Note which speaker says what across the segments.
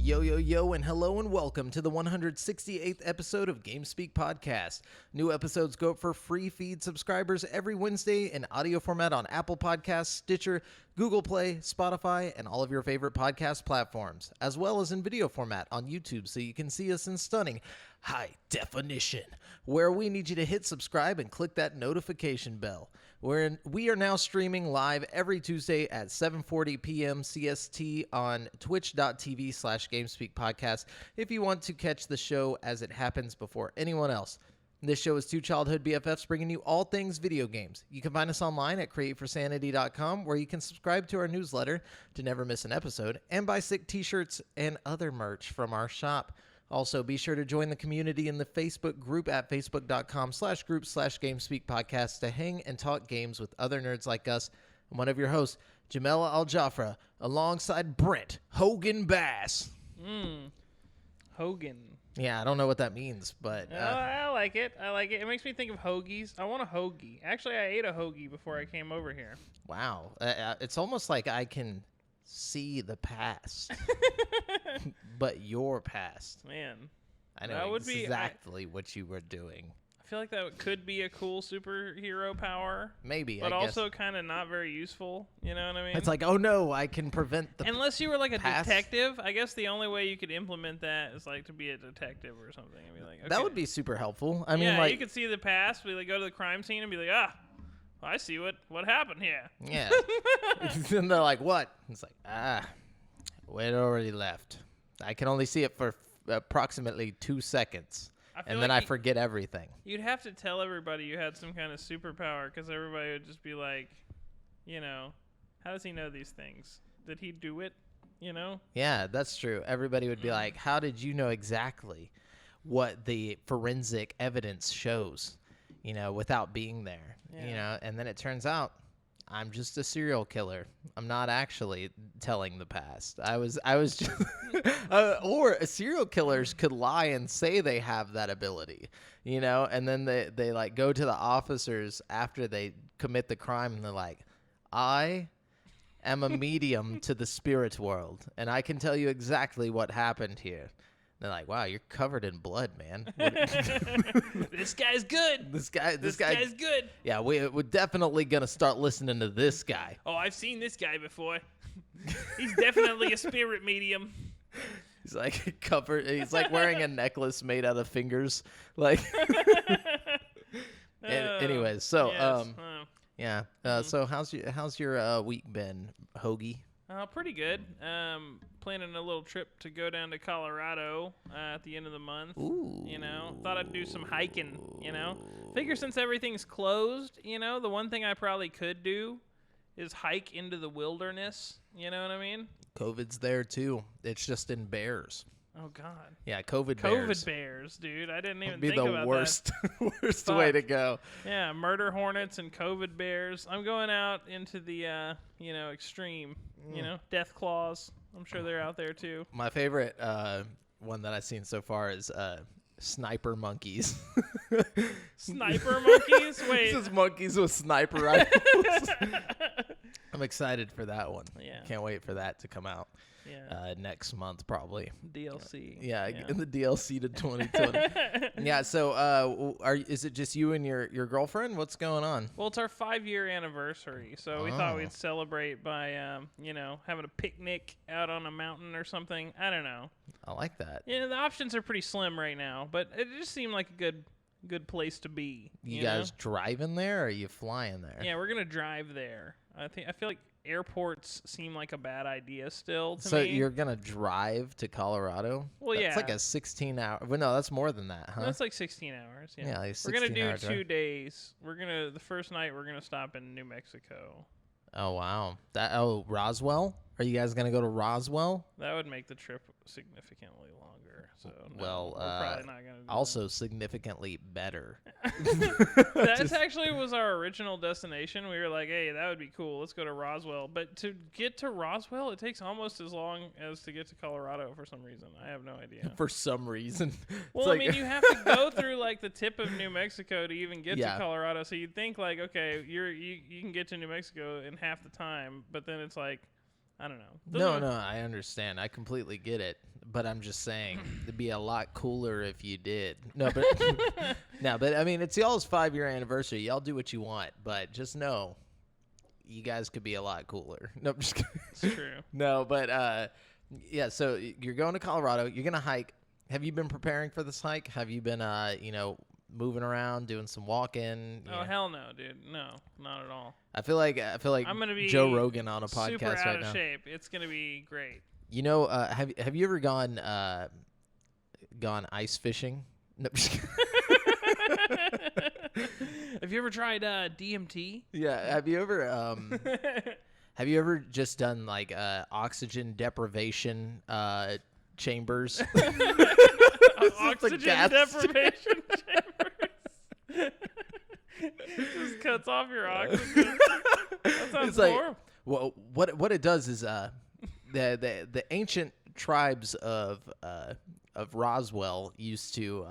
Speaker 1: Yo, and hello and welcome to the 168th episode of GameSpeak Podcast. New episodes go up for free feed subscribers every Wednesday in audio format on Apple Podcasts, Stitcher, Google Play, Spotify, and all of your favorite podcast platforms, as well as in video format on YouTube so you can see us in stunning high definition, where we need you to hit subscribe and click that notification bell. We are now streaming live every Tuesday at 7:40 p.m. CST on twitch.tv/GameSpeakPodcast if you want to catch the show as it happens before anyone else. This show is two childhood BFFs bringing you all things video games. You can find us online at createforsanity.com, where you can subscribe to our newsletter to never miss an episode and buy sick t-shirts and other merch from our shop. Also, be sure to join the community in the Facebook group at facebook.com/group/GameSpeakPodcast to hang and talk games with other nerds like us. I'm one of your hosts, JAMAL Al-Jafra, alongside Brent Hogan Bass.
Speaker 2: Hogan.
Speaker 1: Yeah, I don't know what that means, but...
Speaker 2: I like it. It makes me think of hoagies. I want a hoagie. Actually, I ate a hoagie before I came over here.
Speaker 1: Wow. It's almost like I can see the past. But your past.
Speaker 2: Man.
Speaker 1: I know exactly what you were doing.
Speaker 2: I feel like that could be a cool superhero power.
Speaker 1: Maybe,
Speaker 2: but also kind of not very useful. You know what I mean?
Speaker 1: It's like, oh no, I can prevent the
Speaker 2: Unless you were like a
Speaker 1: past.
Speaker 2: detective. I guess the only way you could implement that is like to be a detective or something. And be like, okay.
Speaker 1: That would be super helpful. I mean,
Speaker 2: yeah,
Speaker 1: like,
Speaker 2: you could see the past. We like go to the crime scene and be like, I see what happened here.
Speaker 1: Yeah. And they're like, what? It's like, it already left. I can only see it for approximately 2 seconds. And then I forget everything.
Speaker 2: You'd have to tell everybody you had some kind of superpower because everybody would just be like, you know, how does he know these things? Did he do it? You know?
Speaker 1: Yeah, that's true. Everybody would be like, how did you know exactly what the forensic evidence shows, you know, without being there?
Speaker 2: Yeah.
Speaker 1: You know, and then it turns out I'm just a serial killer. I'm not actually telling the past. I was just, or serial killers could lie and say they have that ability, you know, and then they like go to the officers after they commit the crime and they're like, I am a medium to the spirit world and I can tell you exactly what happened here. They're like, wow, you're covered in blood, man.
Speaker 2: This guy's good.
Speaker 1: This guy's
Speaker 2: good.
Speaker 1: Yeah, we're definitely going to start listening to this guy.
Speaker 2: Oh, I've seen this guy before. He's definitely a spirit medium.
Speaker 1: He's like covered. He's like wearing a necklace made out of fingers. Like, anyways, so,
Speaker 2: yes.
Speaker 1: So how's your week been, Hoagie?
Speaker 2: Pretty good. Planning a little trip to go down to Colorado at the end of the month.
Speaker 1: Ooh.
Speaker 2: You know, thought I'd do some hiking, you know. Figure since everything's closed, you know, the one thing I probably could do is hike into the wilderness. You know what I mean?
Speaker 1: COVID's there, too. It's just in bears.
Speaker 2: Oh, God.
Speaker 1: Yeah, COVID
Speaker 2: bears, dude. I didn't even
Speaker 1: think about that. Would be the worst way to go.
Speaker 2: Yeah, murder hornets and COVID bears. I'm going out into the, extreme, death claws. I'm sure they're out there, too.
Speaker 1: My favorite one that I've seen so far is sniper monkeys.
Speaker 2: Sniper monkeys? Wait.
Speaker 1: This is monkeys with sniper rifles. I'm excited for that one.
Speaker 2: Yeah.
Speaker 1: Can't wait for that to come out.
Speaker 2: Yeah.
Speaker 1: Next month, probably.
Speaker 2: DLC.
Speaker 1: Yeah. In the DLC to 2020. Yeah, so is it just you and your girlfriend? What's going on?
Speaker 2: Well, it's our 5-year anniversary, so we thought we'd celebrate by, having a picnic out on a mountain or something. I don't know.
Speaker 1: I like that.
Speaker 2: Yeah, the options are pretty slim right now, but it just seemed like a good place to be.
Speaker 1: You guys driving there, or are you flying there?
Speaker 2: Yeah, we're gonna drive there. I feel like airports seem like a bad idea still to me.
Speaker 1: So you're gonna drive to Colorado?
Speaker 2: Well, yeah.
Speaker 1: It's like a 16-hour. Well, no, that's more than that, huh?
Speaker 2: That's like 16 hours. Yeah,
Speaker 1: like
Speaker 2: we're gonna do 2 days. The first night we're gonna stop in New Mexico.
Speaker 1: Oh wow! Roswell? Are you guys gonna go to Roswell?
Speaker 2: That would make the trip significantly longer. So
Speaker 1: no,
Speaker 2: we're probably not gonna do
Speaker 1: also significantly better.
Speaker 2: That actually was our original destination. We were like, hey, that would be cool. Let's go to Roswell. But to get to Roswell, it takes almost as long as to get to Colorado for some reason. I have no idea.
Speaker 1: For some reason.
Speaker 2: Well, I mean, you have to go through like the tip of New Mexico to even get to Colorado. So you'd think like, okay, you can get to New Mexico in half the time, but then it's like, I don't know.
Speaker 1: No, I understand. I completely get it. But I'm just saying, it'd be a lot cooler if you did. No, but but I mean, it's y'all's 5-year anniversary. Y'all do what you want, but just know, you guys could be a lot cooler. No, I'm just kidding.
Speaker 2: It's true.
Speaker 1: No, but yeah. So you're going to Colorado. You're gonna hike. Have you been preparing for this hike? Have you been, moving around, doing some walking?
Speaker 2: Oh hell no, dude. No, not at all.
Speaker 1: I feel like
Speaker 2: I'm gonna be
Speaker 1: Joe Rogan on a podcast
Speaker 2: super out
Speaker 1: right
Speaker 2: of
Speaker 1: now.
Speaker 2: shape. It's gonna be great.
Speaker 1: You know, have you ever gone ice fishing? No, I'm just kidding.
Speaker 2: Have you ever tried DMT?
Speaker 1: Yeah. Have you ever just done like oxygen deprivation chambers?
Speaker 2: Oxygen deprivation chambers. Just cuts off your oxygen. That sounds horrible.
Speaker 1: Well, what it does is the ancient tribes of Roswell used to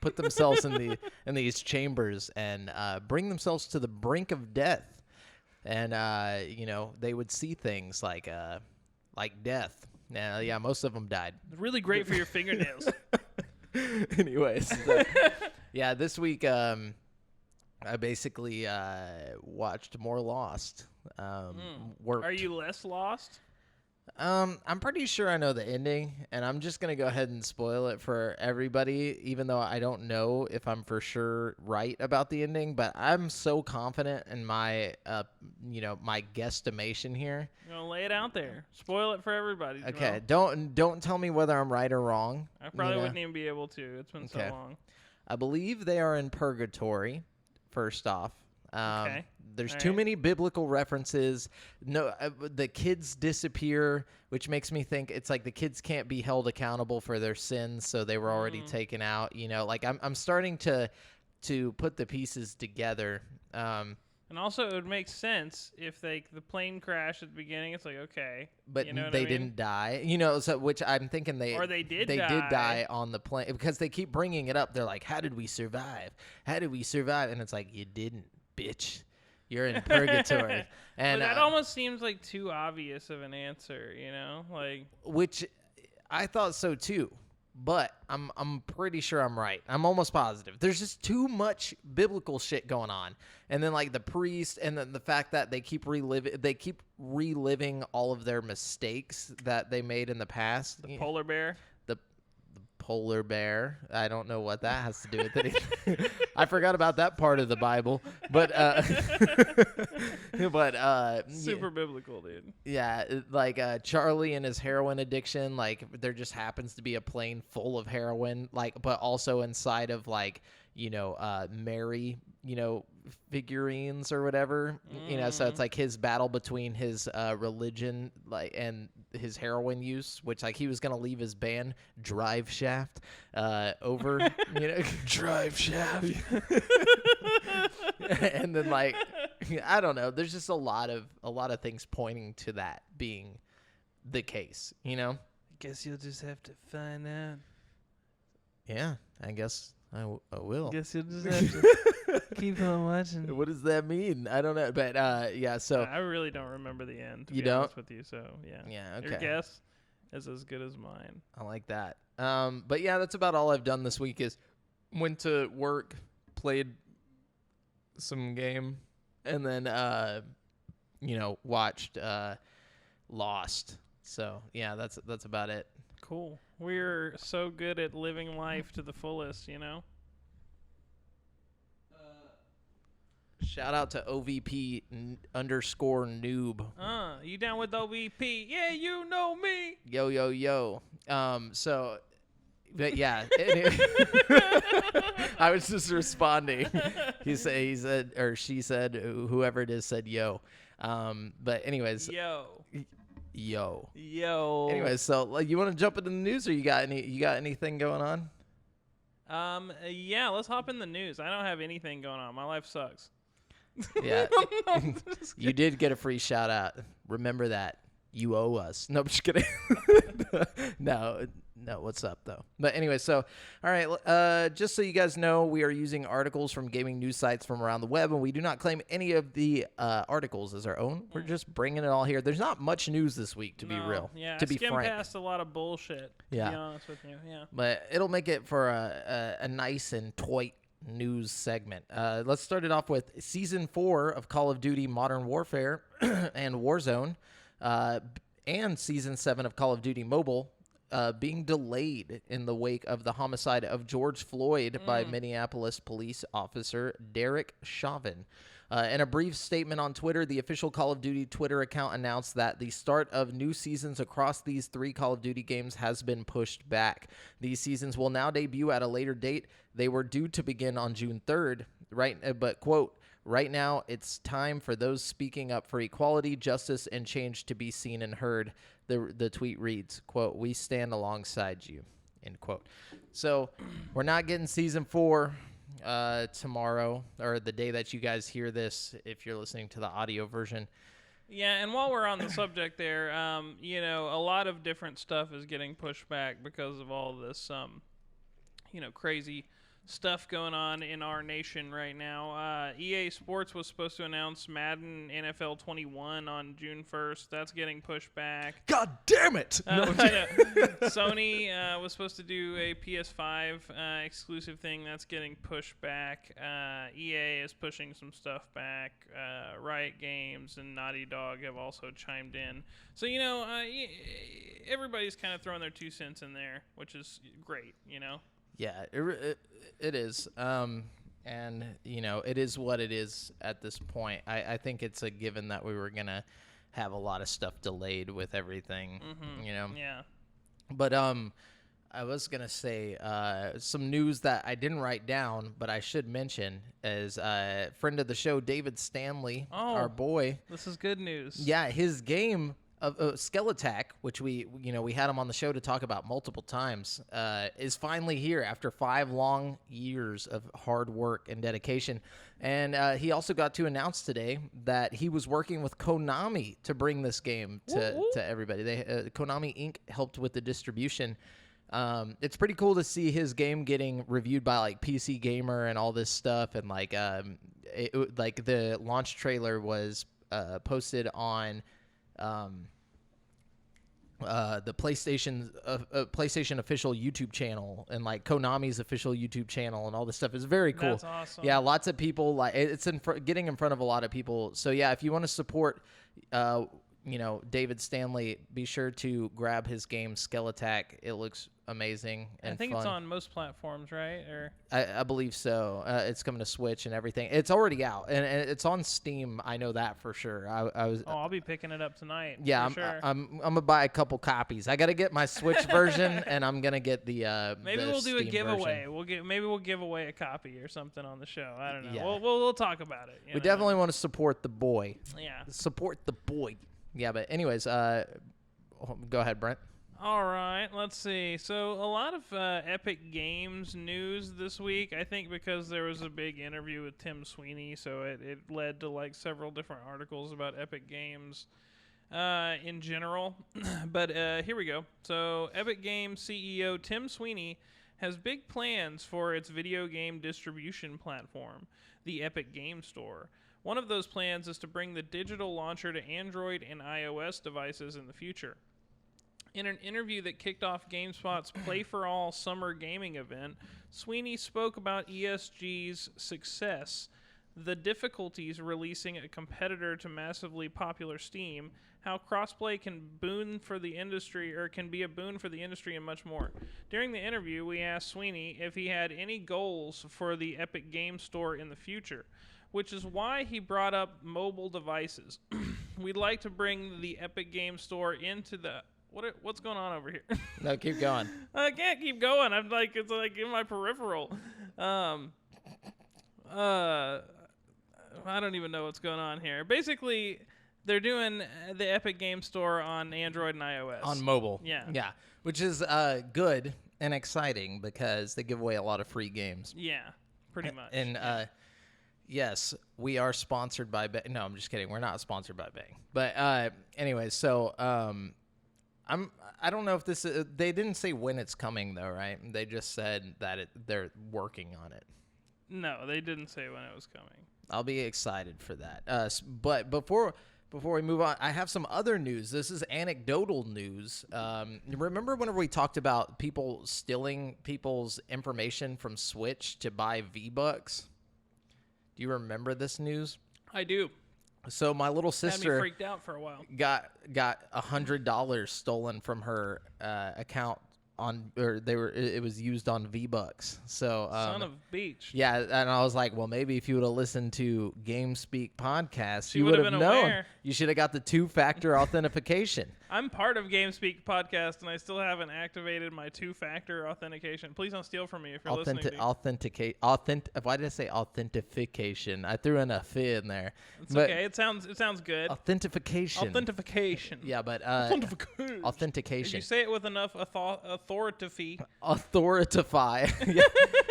Speaker 1: put themselves in these chambers and bring themselves to the brink of death, and they would see things like death. Now, yeah, most of them died.
Speaker 2: Really great for your fingernails.
Speaker 1: Anyways, yeah, this week I basically watched more Lost.
Speaker 2: Are you less lost?
Speaker 1: I'm pretty sure I know the ending, and I'm just going to go ahead and spoil it for everybody, even though I don't know if I'm for sure right about the ending, but I'm so confident in my, my guesstimation here.
Speaker 2: Lay it out there. Spoil it for everybody.
Speaker 1: Okay, don't tell me whether I'm right or wrong.
Speaker 2: I probably wouldn't even be able to. It's been so long.
Speaker 1: I believe they are in purgatory, first off.
Speaker 2: Okay.
Speaker 1: There's too many biblical references. No, the kids disappear, which makes me think it's like the kids can't be held accountable for their sins, so they were already taken out. I'm starting to put the pieces together.
Speaker 2: And also, it would make sense if the plane crashed at the beginning. It's like, okay,
Speaker 1: but they didn't die. So which I'm thinking they did die on the plane, because they keep bringing it up. They're like, "How did we survive? How did we survive?" And it's like, you didn't, bitch. You're in purgatory. And
Speaker 2: but that almost seems like too obvious of an answer,
Speaker 1: which I thought so too. But I'm pretty sure I'm right. I'm almost positive. There's just too much biblical shit going on. And then like the priest, and then the fact that they keep reliving all of their mistakes that they made in the past.
Speaker 2: The polar bear.
Speaker 1: Polar bear. I don't know what that has to do with it. I forgot about that part of the Bible, but
Speaker 2: super biblical, dude.
Speaker 1: Yeah, like Charlie and his heroin addiction. Like there just happens to be a plane full of heroin. Like, but also inside of Mary, figurines or whatever. So it's like his battle between his religion, and his heroin use, which he was gonna leave his band Drive Shaft over Drive Shaft. And then I don't know, there's just a lot of things pointing to that being the case.
Speaker 2: I guess you'll just have to find out.
Speaker 1: Yeah, I guess I will.
Speaker 2: Guess you'll just have to keep on watching.
Speaker 1: What does that mean? I don't know, but yeah. So
Speaker 2: I really don't remember the end.
Speaker 1: You don't?
Speaker 2: With you, so yeah.
Speaker 1: Yeah. Okay.
Speaker 2: Your guess is as good as mine.
Speaker 1: I like that. But yeah, that's about all I've done this week. Is went to work, played some game, and then watched Lost. So yeah, that's about it.
Speaker 2: Cool. We're so good at living life to the fullest,
Speaker 1: Shout out to OVP _noob.
Speaker 2: You down with OVP? Yeah, you know me.
Speaker 1: Yo, yo, yo. So, but yeah. I was just responding. He said, or she said, whoever it is said, yo. But anyways. Yo. Anyways, so you want to jump into the news, or you got anything going on?
Speaker 2: Yeah, let's hop in the news. I don't have anything going on. My life sucks.
Speaker 1: Yeah. You did get a free shout out. Remember that. You owe us. No, I'm just kidding. No, know what's up, though. But anyway, so, all right, just so you guys know, we are using articles from gaming news sites from around the web, and we do not claim any of the articles as our own. We're just bringing it all here. There's not much news this week, to be real.
Speaker 2: Yeah,
Speaker 1: to be
Speaker 2: skim
Speaker 1: frank.
Speaker 2: past a lot of bullshit, to be honest with you. Yeah.
Speaker 1: But it'll make it for a nice and toit news segment. Let's start it off with Season 4 of Call of Duty Modern Warfare and Warzone, and Season 7 of Call of Duty Mobile being delayed in the wake of the homicide of George Floyd by Minneapolis police officer Derek Chauvin. In a brief statement on Twitter, the official Call of Duty Twitter account announced that the start of new seasons across these 3 Call of Duty games has been pushed back. These seasons will now debut at a later date. They were due to begin on June 3rd, but, quote, right now it's time for those speaking up for equality, justice, and change to be seen and heard. The tweet reads, quote, we stand alongside you, end quote. So we're not getting Season 4 tomorrow, or the day that you guys hear this, if you're listening to the audio version.
Speaker 2: Yeah, and while we're on the subject there, a lot of different stuff is getting pushed back because of all this, crazy stuff going on in our nation right now. EA Sports was supposed to announce Madden NFL 21 on June 1st. That's getting pushed back.
Speaker 1: God damn it!
Speaker 2: Sony was supposed to do a PS5 exclusive thing. That's getting pushed back. EA is pushing some stuff back. Riot Games and Naughty Dog have also chimed in. So, everybody's kind of throwing their 2 cents in there, which is great,
Speaker 1: Yeah, it is. And, it is what it is at this point. I think it's a given that we were going to have a lot of stuff delayed with everything,
Speaker 2: Yeah.
Speaker 1: But I was going to say some news that I didn't write down, but I should mention is friend of the show, David Stanley, our boy.
Speaker 2: This is good news.
Speaker 1: Yeah, his game of Skeletak, which we had him on the show to talk about multiple times, is finally here after 5 long years of hard work and dedication. And he also got to announce today that he was working with Konami to bring this game to everybody. Konami Inc. helped with the distribution. It's pretty cool to see his game getting reviewed by like PC Gamer and all this stuff. And like the launch trailer was posted on the PlayStation official YouTube channel and like Konami's official YouTube channel and all this stuff is very cool.
Speaker 2: That's awesome.
Speaker 1: Yeah, lots of people it's getting in front of a lot of people. So yeah, if you want to support David Stanley, be sure to grab his game Skeletak. It looks amazing and
Speaker 2: I think
Speaker 1: fun.
Speaker 2: it's on most platforms, right? Or
Speaker 1: I believe so. It's coming to Switch and everything. It's already out and it's on Steam. I know that for sure.
Speaker 2: I'll be picking it up tonight.
Speaker 1: Yeah, I'm gonna buy a couple copies. I got to get my Switch version and I'm gonna get the
Speaker 2: maybe
Speaker 1: the
Speaker 2: we'll do a
Speaker 1: Steam
Speaker 2: giveaway.
Speaker 1: version.
Speaker 2: We'll give away a copy or something on the show. I don't know.
Speaker 1: Yeah.
Speaker 2: We'll talk about it.
Speaker 1: We definitely want to support the boy.
Speaker 2: Yeah.
Speaker 1: Support the boy. Yeah, but anyways, go ahead, Brent.
Speaker 2: All right, let's see. So a lot of Epic Games news this week, I think because there was a big interview with Tim Sweeney, so it led to like several different articles about Epic Games in general. But here we go. So Epic Games CEO Tim Sweeney has big plans for its video game distribution platform, the Epic Game Store. One of those plans is to bring the digital launcher to Android and iOS devices in the future. In an interview that kicked off GameSpot's Play for All summer gaming event, Sweeney spoke about ESG's success, the difficulties releasing a competitor to massively popular Steam, how crossplay can be a boon for the industry, and much more. During the interview, we asked Sweeney if he had any goals for the Epic Game Store in the future, which is why he brought up mobile devices. We'd like to bring the Epic Game Store into the... What's going on over here?
Speaker 1: No, keep going.
Speaker 2: I can't keep going. It's like in my peripheral. I don't even know what's going on here. Basically, they're doing the Epic Game Store on Android and iOS.
Speaker 1: On mobile.
Speaker 2: Yeah.
Speaker 1: Yeah, which is good and exciting because they give away a lot of free games.
Speaker 2: Yeah, pretty much.
Speaker 1: And yes, we are sponsored by Bang. No, I'm just kidding. We're not sponsored by Bang. But anyways, so I don't know if this they didn't say when it's coming though, right? They just said that they're working on it.
Speaker 2: No, they didn't say when it was coming.
Speaker 1: I'll be excited for that. But before we move on, I have some other news. This is anecdotal news. Remember whenever we talked about people stealing people's information from Switch to buy V-Bucks? Do you remember this news?
Speaker 2: I do.
Speaker 1: So my little sister
Speaker 2: had me freaked out for a while.
Speaker 1: Got $100 stolen from her account it was used on V-Bucks. So
Speaker 2: son of beach.
Speaker 1: Yeah, and I was like, well, maybe if you would have listened to GameSpeak podcast,
Speaker 2: she
Speaker 1: you would have
Speaker 2: been
Speaker 1: known.
Speaker 2: Aware.
Speaker 1: You should have got the 2-factor authentication.
Speaker 2: I'm part of GameSpeak podcast, and I still haven't activated my 2-factor authentication. Please don't steal from me if you're listening to me.
Speaker 1: Why did I say authentication? I threw in a "f" in there.
Speaker 2: It's okay. It sounds good.
Speaker 1: Authentication.
Speaker 2: Yeah,
Speaker 1: but authentication.
Speaker 2: If you say it with enough authority.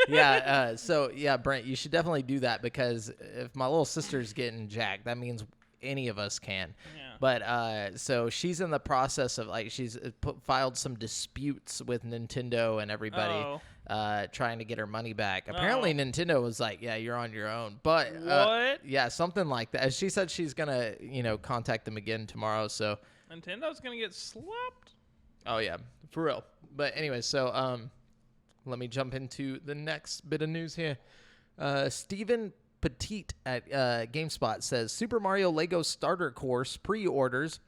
Speaker 1: Yeah. So yeah, Brent, you should definitely do that, because if my little sister's getting jacked, that means any of us can.
Speaker 2: Yeah.
Speaker 1: But so she's in the process of she's filed some disputes with Nintendo and everybody, trying to get her money back. Apparently Nintendo was like, yeah, you're on your own. But
Speaker 2: what?
Speaker 1: Yeah, something like that. She said she's gonna contact them again tomorrow. So
Speaker 2: Nintendo's gonna get slapped.
Speaker 1: Oh yeah, for real. But anyway, so let me jump into the next bit of news here. Stephen Petit at GameSpot says Super Mario Lego Starter Course pre-orders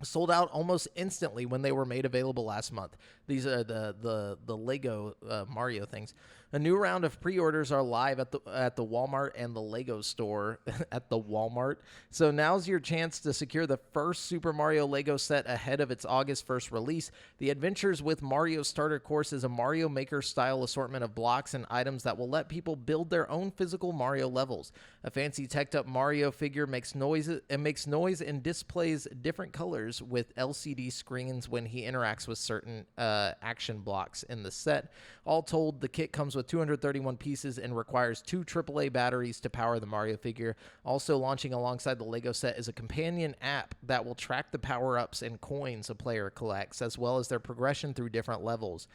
Speaker 1: sold out almost instantly when they were made available last month. These are the Lego Mario things. A new round of pre-orders are live at the Walmart and the Lego store at the Walmart. So now's your chance to secure the first Super Mario Lego set ahead of its August 1st release. The Adventures with Mario Starter Course is a Mario Maker style assortment of blocks and items that will let people build their own physical Mario levels. A fancy teched up Mario figure makes noise and displays different colors with LCD screens when he interacts with certain action blocks in the set. All told, the kit comes with 231 pieces and requires 2 AAA batteries to power the Mario figure. Also launching alongside the Lego set is a companion app that will track the power-ups and coins a player collects, as well as their progression through different levels.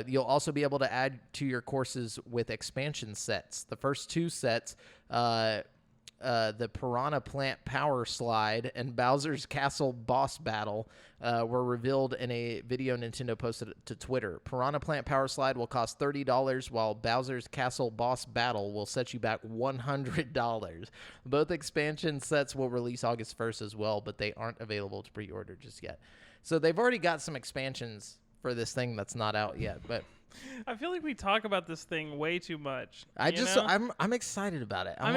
Speaker 1: You'll also be able to add to your courses with expansion sets. The first 2 sets, the Piranha Plant Power Slide and Bowser's Castle Boss Battle, were revealed in a video Nintendo posted to Twitter. Piranha Plant Power Slide will cost $30, while Bowser's Castle Boss Battle will set you back $100. Both expansion sets will release August 1st as well, but they aren't available to pre-order just yet. So they've already got some expansions for this thing that's not out yet, but
Speaker 2: I feel like we talk about this thing way too much.
Speaker 1: I'm excited about it.
Speaker 2: I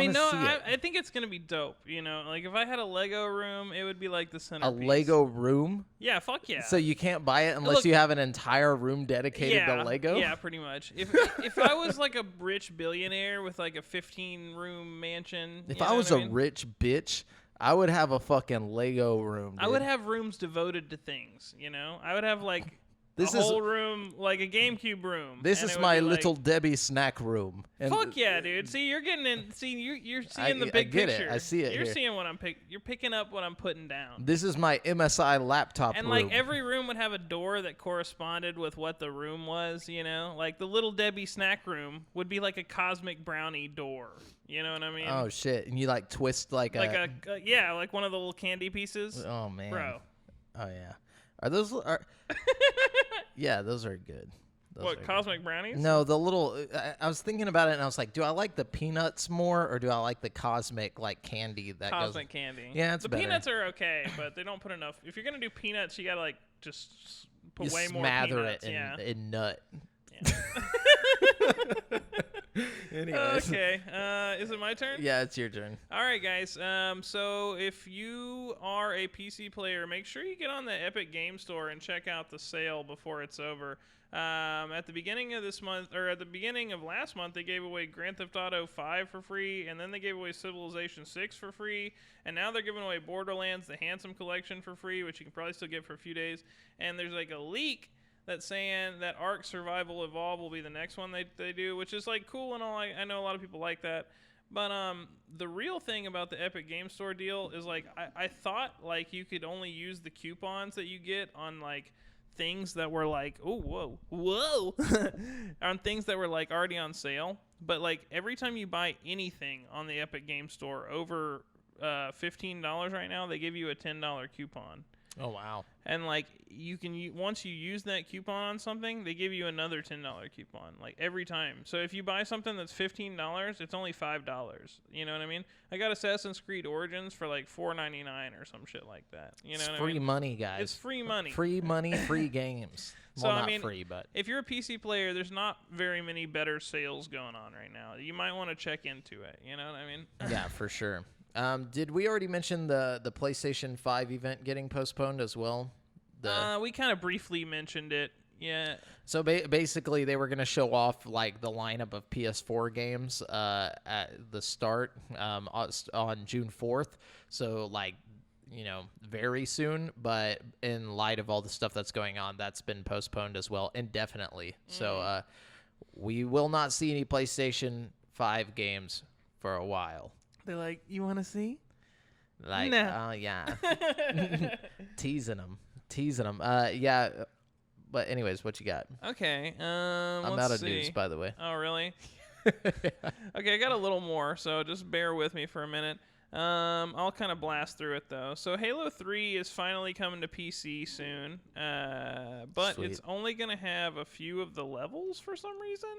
Speaker 2: think it's gonna be dope. Like if I had a Lego room, it would be like the centerpiece.
Speaker 1: A Lego room?
Speaker 2: Yeah, fuck yeah.
Speaker 1: So you can't buy it unless you have an entire room dedicated to Lego?
Speaker 2: Yeah, pretty much. If I was like a rich billionaire with like a 15-room mansion.
Speaker 1: If I was a rich bitch, I would have a fucking Lego room. Dude.
Speaker 2: I would have rooms devoted to things. I would have like. Whole room, like a GameCube room.
Speaker 1: This is my little Debbie snack room.
Speaker 2: And fuck yeah, dude. See, you're getting in. See, you're seeing the big picture.
Speaker 1: It. I see it.
Speaker 2: You're seeing what I'm picking. You're picking up what I'm putting down.
Speaker 1: This is my MSI laptop room.
Speaker 2: And like every room would have a door that corresponded with what the room was. Like the little Debbie snack room would be like a cosmic brownie door. You know what I mean?
Speaker 1: Oh shit! And you like twist like
Speaker 2: like one of the little candy pieces.
Speaker 1: Oh man,
Speaker 2: bro.
Speaker 1: Oh yeah. Are those? Yeah, those are good.
Speaker 2: What, cosmic brownies?
Speaker 1: No, the little. I was thinking about it, and I was like, do I like the peanuts more, or do I like the cosmic like candy that
Speaker 2: cosmic candy?
Speaker 1: Yeah, it's better.
Speaker 2: Peanuts are okay, but they don't put enough. If you're gonna do peanuts, you gotta like just put way more
Speaker 1: peanuts.
Speaker 2: Smother it
Speaker 1: in nut.
Speaker 2: Yeah.
Speaker 1: Anyways.
Speaker 2: Okay, is it my turn?
Speaker 1: Yeah, it's your turn.
Speaker 2: All right, guys. So if you are a PC player, make sure you get on the Epic Game Store and check out the sale before it's over. At the beginning of this month, or at the beginning of last month, they gave away Grand Theft Auto 5 for free, and then they gave away Civilization 6 for free, and now they're giving away Borderlands, the Handsome Collection for free, which you can probably still get for a few days. And there's like a leak that's saying that Ark Survival Evolved will be the next one they do, which is like cool and all. I know a lot of people like that, But the real thing about the Epic Game Store deal is like I thought like you could only use the coupons that you get on like things that were like whoa on things that were like already on sale. But like every time you buy anything on the Epic Game Store over $15 right now, they give you a $10 coupon.
Speaker 1: Oh wow!
Speaker 2: And like you can once you use that coupon on something, they give you another $10 coupon like every time. So if you buy something that's $15, it's only $5. You know what I mean? I got Assassin's Creed Origins for like $4.99 or some shit like that. You know what I mean?
Speaker 1: Free money, guys.
Speaker 2: It's free money.
Speaker 1: Free money, free games.
Speaker 2: So
Speaker 1: Well,
Speaker 2: I
Speaker 1: not
Speaker 2: mean,
Speaker 1: free, but
Speaker 2: if you're a PC player, there's not very many better sales going on right now. You might want to check into it. You know what I mean?
Speaker 1: yeah, for sure. Did we already mention the PlayStation 5 event getting postponed as well?
Speaker 2: We kind of briefly mentioned it. Yeah.
Speaker 1: So basically, they were going to show off like the lineup of PS4 games at the start on June 4th. So like, you know, very soon. But in light of all the stuff that's going on, that's been postponed as well indefinitely. So we will not see any PlayStation 5 games for a while.
Speaker 2: They're like, you want to see?
Speaker 1: Like,
Speaker 2: No.
Speaker 1: Yeah. Teasing them. Yeah. But anyways, what you got?
Speaker 2: Okay.
Speaker 1: I'm out of news, by the way.
Speaker 2: Oh, really? Okay, I got a little more, so just bear with me for a minute. I'll kind of blast through it, though. So Halo 3 is finally coming to PC soon, but
Speaker 1: Sweet.
Speaker 2: It's only going to have a few of the levels for some reason.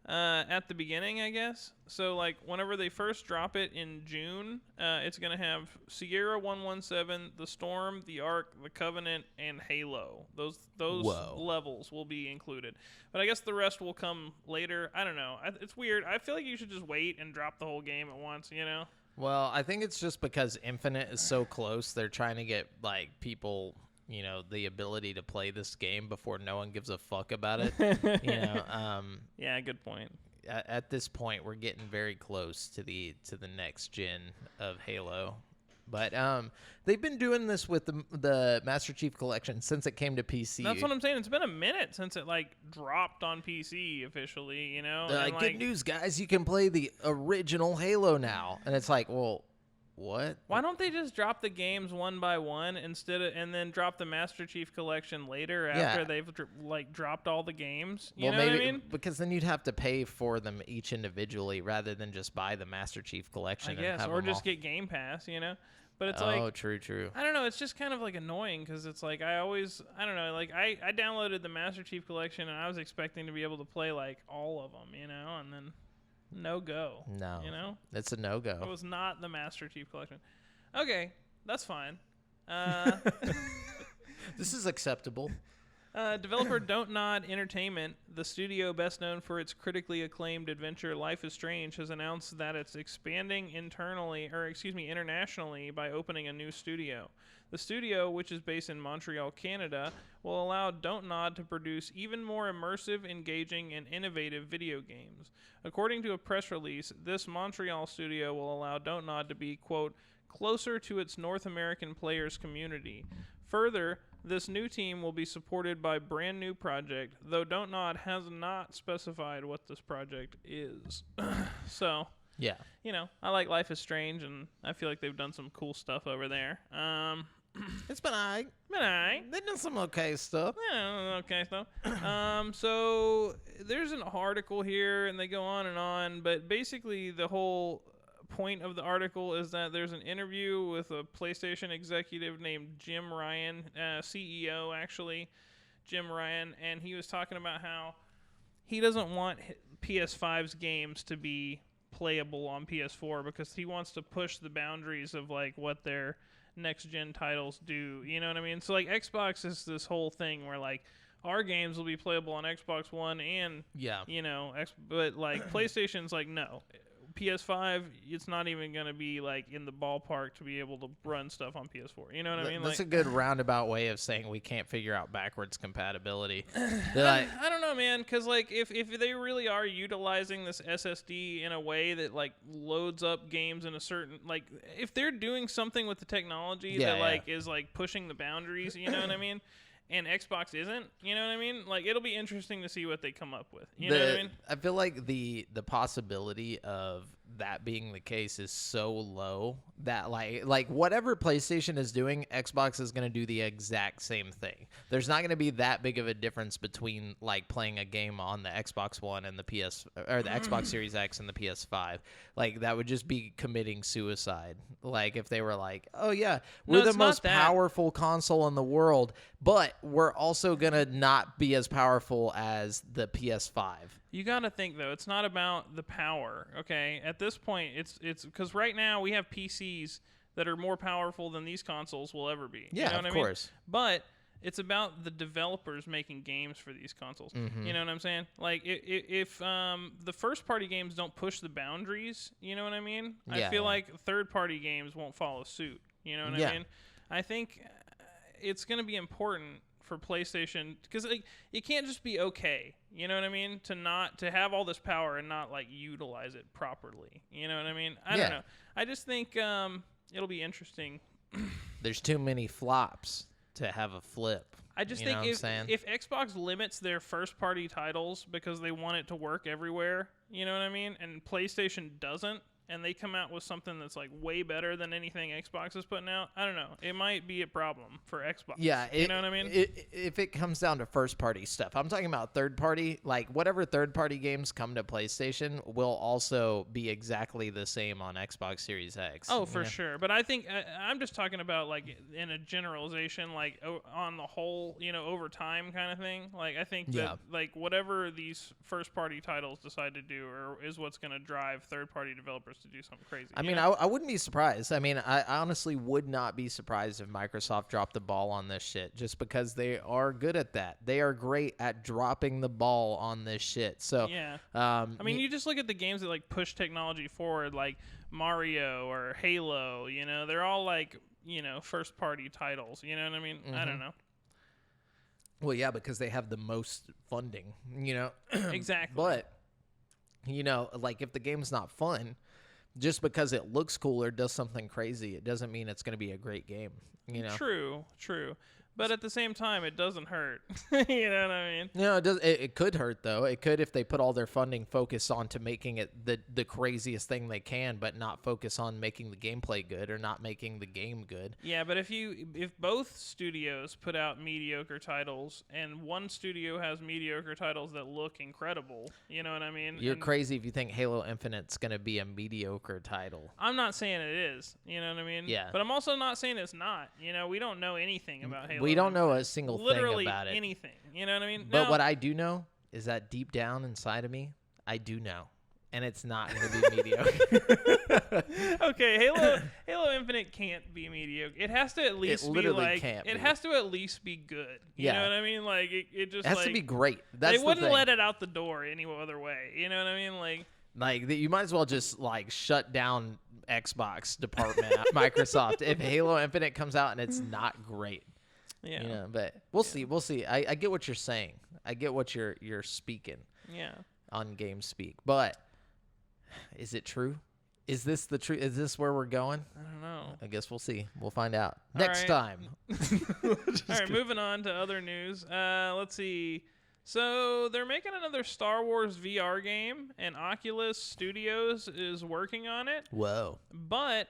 Speaker 2: At the beginning, I guess. So, like, whenever they first drop it in June, it's going to have Sierra 117, The Storm, The Ark, The Covenant, and Halo. Those levels will be included. But I guess the rest will come later. I don't know. It's weird. I feel like you should just wait and drop the whole game at once, you know?
Speaker 1: Well, I think it's just because Infinite is so close. They're trying to get, like, people, you know, the ability to play this game before no one gives a fuck about it. You know,
Speaker 2: yeah, good point.
Speaker 1: At this point, we're getting very close to the next gen of Halo. But they've been doing this with the Master Chief Collection since it came to PC.
Speaker 2: That's what I'm saying. It's been a minute since it like dropped on PC officially, you know?
Speaker 1: They're like, good news, guys. You can play the original Halo now. And it's like, well, what?
Speaker 2: Why don't they just drop the games one by one and then drop the Master Chief Collection later after they've dropped all the games? You know what I mean?
Speaker 1: Because then you'd have to pay for them each individually rather than just buy the Master Chief Collection.
Speaker 2: I guess, or just get Game Pass, you know? But it's
Speaker 1: true.
Speaker 2: I don't know. It's just kind of like annoying because it's like I don't know. Like I downloaded the Master Chief Collection and I was expecting to be able to play like all of them, you know, and then no go.
Speaker 1: No,
Speaker 2: you know,
Speaker 1: it's a no go.
Speaker 2: It was not the Master Chief Collection. Okay, that's fine.
Speaker 1: This is acceptable.
Speaker 2: Developer Don't Nod Entertainment, the studio best known for its critically acclaimed adventure Life is Strange, has announced that it's expanding internationally by opening a new studio. The studio, which is based in Montreal, Canada, will allow Don't Nod to produce even more immersive, engaging, and innovative video games. According to a press release, this Montreal studio will allow Don't Nod to be, quote, closer to its North American players community. Further, this new team will be supported by a brand new project, though Don't Nod has not specified what this project is. So,
Speaker 1: yeah,
Speaker 2: you know, I like Life is Strange, and I feel like they've done some cool stuff over there.
Speaker 1: It's been alright. They've done some okay stuff.
Speaker 2: Yeah, okay stuff. So there's an article here, and they go on, but basically the whole point of the article is that there's an interview with a PlayStation executive named Jim Ryan, CEO actually, Jim Ryan, and he was talking about how he doesn't want PS5's games to be playable on PS4 because he wants to push the boundaries of like what their next gen titles do. You know what I mean? So like Xbox is this whole thing where like our games will be playable on Xbox One and you know, but like PlayStation's like no. PS5, it's not even going to be like in the ballpark to be able to run stuff on PS4. You know what I mean?
Speaker 1: That's a good roundabout way of saying we can't figure out backwards compatibility.
Speaker 2: I don't know, man, because like if they really are utilizing this SSD in a way that like loads up games in a certain like if they're doing something with the technology that like is like pushing the boundaries, you know what I mean? And Xbox isn't, you know what I mean? Like, it'll be interesting to see what they come up with. You know what I mean?
Speaker 1: I feel like the possibility of that being the case is so low that like whatever PlayStation is doing, Xbox is going to do the exact same thing. There's not going to be that big of a difference between like playing a game on the Xbox One and the Xbox Series X and the PS5. Like that would just be committing suicide. Like if they were like, "Oh yeah, we're the most powerful console in the world, but we're also going to not be as powerful as the PS5."
Speaker 2: You got to think though, it's not about the power, okay? At this point, it's because right now we have PCs that are more powerful than these consoles will ever be.
Speaker 1: Yeah,
Speaker 2: you know what
Speaker 1: of
Speaker 2: I mean?
Speaker 1: course.
Speaker 2: But it's about the developers making games for these consoles.
Speaker 1: Mm-hmm.
Speaker 2: You know what I'm saying? Like if the first party games don't push the boundaries, you know what I mean?
Speaker 1: Yeah,
Speaker 2: I feel like third party games won't follow suit. You know what I mean? I think it's going to be important for PlayStation because like, it can't just be okay. You know what I mean? To have all this power and not like utilize it properly. You know what I mean? I don't know. I just think it'll be interesting.
Speaker 1: There's too many flops to have a flip.
Speaker 2: I just think if Xbox limits their first party titles because they want it to work everywhere, you know what I mean? And PlayStation doesn't, and they come out with something that's like way better than anything Xbox is putting out, I don't know. It might be a problem for Xbox.
Speaker 1: Yeah.
Speaker 2: You know what I mean?
Speaker 1: If it comes down to first party stuff, I'm talking about third party, like whatever third party games come to PlayStation will also be exactly the same on Xbox Series X.
Speaker 2: Oh, for sure. But I think I'm just talking about like in a generalization, like on the whole, you know, over time kind of thing. Like I think that like whatever these first party titles decide to do is what's going to drive third party developers to do something crazy.
Speaker 1: I mean, I wouldn't be surprised. I mean, I honestly would not be surprised if Microsoft dropped the ball on this shit just because they are good at that. They are great at dropping the ball on this shit. So,
Speaker 2: yeah. I mean, you just look at the games that like push technology forward, like Mario or Halo, you know, they're all like, you know, first party titles. You know what I mean? Mm-hmm. I don't know.
Speaker 1: Well, yeah, because they have the most funding, you know?
Speaker 2: Exactly.
Speaker 1: But, you know, like if the game's not fun, just because it looks cool or does something crazy, it doesn't mean it's going to be a great game, you know?
Speaker 2: True. But at the same time, it doesn't hurt. You know what I mean?
Speaker 1: No, it does. It could hurt though. It could if they put all their funding focus on to making it the craziest thing they can, but not focus on making the gameplay good or not making the game good.
Speaker 2: Yeah, but if both studios put out mediocre titles and one studio has mediocre titles that look incredible, you know what I mean?
Speaker 1: You're crazy if you think Halo Infinite's gonna be a mediocre title.
Speaker 2: I'm not saying it is. You know what I mean?
Speaker 1: Yeah.
Speaker 2: But I'm also not saying it's not. You know, we don't know anything about Halo.
Speaker 1: We don't know a single thing about it.
Speaker 2: Literally anything. You know what I mean?
Speaker 1: But what I do know is that deep down inside of me, I do know. And it's not going to be mediocre.
Speaker 2: Okay, Halo Infinite can't be mediocre. It has to at least be like it has to at least be good. You know what I mean? Like it just
Speaker 1: has
Speaker 2: like,
Speaker 1: to be great. That's
Speaker 2: they wouldn't let it out the door any other way. You know what I mean? Like
Speaker 1: you might as well just like shut down Xbox department at Microsoft if Halo Infinite comes out and it's not great.
Speaker 2: Yeah.
Speaker 1: You know, but we'll see. We'll see. I get what you're saying. I get what you're speaking.
Speaker 2: Yeah. On
Speaker 1: game speak. But is it true? Is this the truth? Is this where we're going?
Speaker 2: I don't know.
Speaker 1: I guess we'll see. We'll find out next time.
Speaker 2: All right, moving on to other news. Let's see. So they're making another Star Wars VR game, and Oculus Studios is working on it.
Speaker 1: Whoa.
Speaker 2: But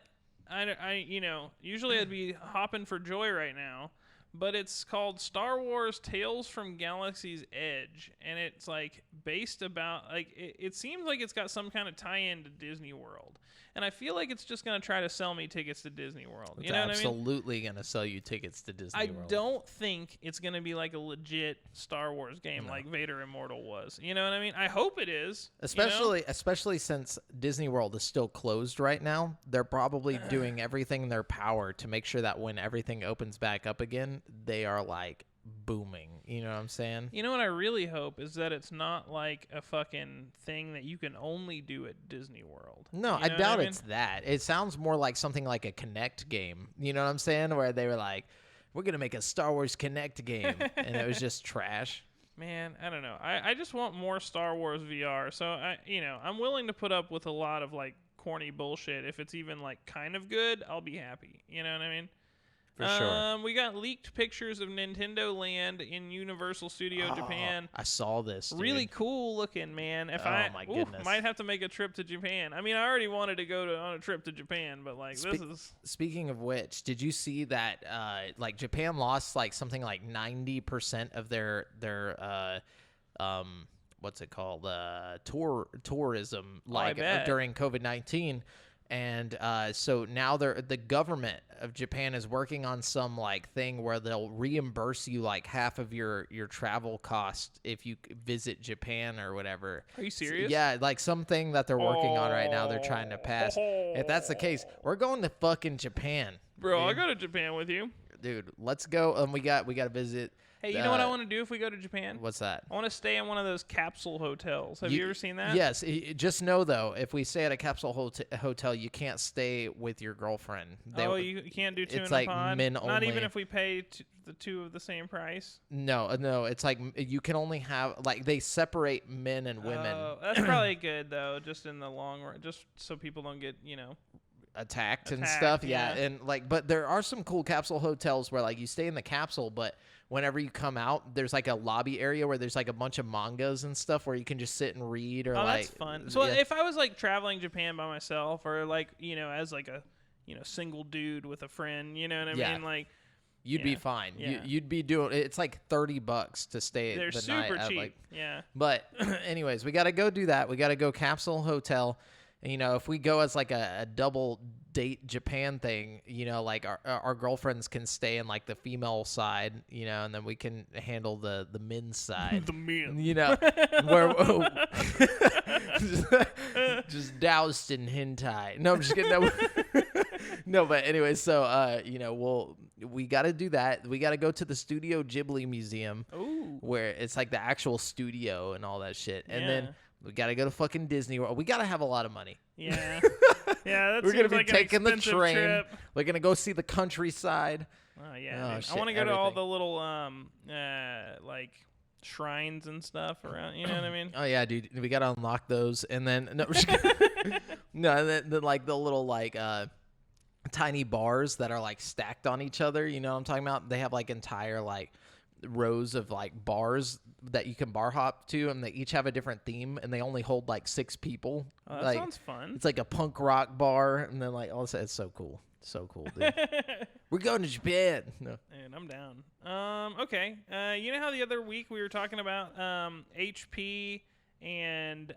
Speaker 2: I you know, usually I'd be hopping for joy right now. But it's called Star Wars Tales from Galaxy's Edge, and it's like based about like it seems like it's got some kind of tie-in to Disney World, and I feel like it's just gonna try to sell me tickets to Disney World. You know what I mean?
Speaker 1: Absolutely gonna sell you tickets to Disney World.
Speaker 2: I don't think it's gonna be like a legit Star Wars game like Vader Immortal was. You know what I mean? I hope it is.
Speaker 1: Especially since Disney World is still closed right now, they're probably doing everything in their power to make sure that when everything opens back up again, they are like booming. You know what I'm saying?
Speaker 2: You know what I really hope is that it's not like a fucking thing that you can only do at Disney World.
Speaker 1: No, I doubt it's that. It sounds more like something like a Kinect game. You know what I'm saying? Where they were like, we're going to make a Star Wars Kinect game. And it was just trash.
Speaker 2: Man, I don't know. I just want more Star Wars VR. So, I'm willing to put up with a lot of like corny bullshit. If it's even like kind of good, I'll be happy. You know what I mean?
Speaker 1: For sure.
Speaker 2: We got leaked pictures of Nintendo Land in Universal Studio Japan.
Speaker 1: I saw this. Dude.
Speaker 2: Really cool looking, man.
Speaker 1: My goodness.
Speaker 2: Might have to make a trip to Japan. I mean, I already wanted to go on a trip to Japan, but like this is.
Speaker 1: Speaking of which, did you see that? Like Japan lost like something like 90% of their what's it called? Tourism like during COVID-19. And so now the government of Japan is working on some like thing where they'll reimburse you like half of your travel cost if you visit Japan or whatever.
Speaker 2: Are you serious?
Speaker 1: Yeah, like something that they're working on right now. They're trying to pass. If that's the case, we're going to fucking Japan,
Speaker 2: bro.
Speaker 1: dude.
Speaker 2: I'll go to Japan with you,
Speaker 1: dude. Let's go. We got to visit.
Speaker 2: Hey, you know what I want to do if we go to Japan?
Speaker 1: What's that?
Speaker 2: I want to stay in one of those capsule hotels. Have you ever seen that?
Speaker 1: Yes. Just know, though, if we stay at a capsule hotel, you can't stay with your girlfriend.
Speaker 2: You can't do two in
Speaker 1: it's like
Speaker 2: a pod?
Speaker 1: men
Speaker 2: Not
Speaker 1: only.
Speaker 2: even if we pay the two of the same price?
Speaker 1: No. It's like you can only have, like, they separate men and women.
Speaker 2: Oh, that's probably good, though, just in the long run, just so people don't get,
Speaker 1: attacked and stuff.
Speaker 2: Yeah.
Speaker 1: And, like, but there are some cool capsule hotels where, like, you stay in the capsule, but whenever you come out, there's like a lobby area where there's like a bunch of mangas and stuff where you can just sit and read or
Speaker 2: that's fun. So if I was like traveling Japan by myself or like, as like a, single dude with a friend, you know what I mean? Like
Speaker 1: you'd be fine.
Speaker 2: Yeah.
Speaker 1: You'd be doing, it's like $30 to stay
Speaker 2: They're
Speaker 1: the
Speaker 2: super
Speaker 1: night at,
Speaker 2: cheap.
Speaker 1: like,
Speaker 2: yeah.
Speaker 1: But anyways, we got to go do that. We got to go capsule hotel. And, if we go as like a double date Japan thing, like our girlfriends can stay in like the female side, and then we can handle the men's side.
Speaker 2: The men.
Speaker 1: Where just doused in hentai. No, I'm just kidding. No, but anyway, so we got to do that. We got to go to the Studio Ghibli Museum.
Speaker 2: Ooh.
Speaker 1: Where it's like the actual studio and all that shit. And then we got to go to fucking Disney World. We got to have a lot of money.
Speaker 2: Yeah. Yeah,
Speaker 1: we're going to be
Speaker 2: like
Speaker 1: taking the train.
Speaker 2: Trip.
Speaker 1: We're going to go see the countryside.
Speaker 2: Oh, yeah.
Speaker 1: Shit,
Speaker 2: I want to go to all the little, like, shrines and stuff around. You know what I mean?
Speaker 1: Oh, yeah, dude. We got to unlock those. And then, then like the little, like, tiny bars that are, like, stacked on each other. You know what I'm talking about? They have, like, entire, like, rows of like bars that you can bar hop to, and they each have a different theme, and they only hold like 6 people.
Speaker 2: Oh, that
Speaker 1: like,
Speaker 2: sounds fun.
Speaker 1: It's like a punk rock bar, and then like all of a sudden, it's so cool, dude. We're going to Japan. No,
Speaker 2: and I'm down. Okay. You know how the other week we were talking about HP and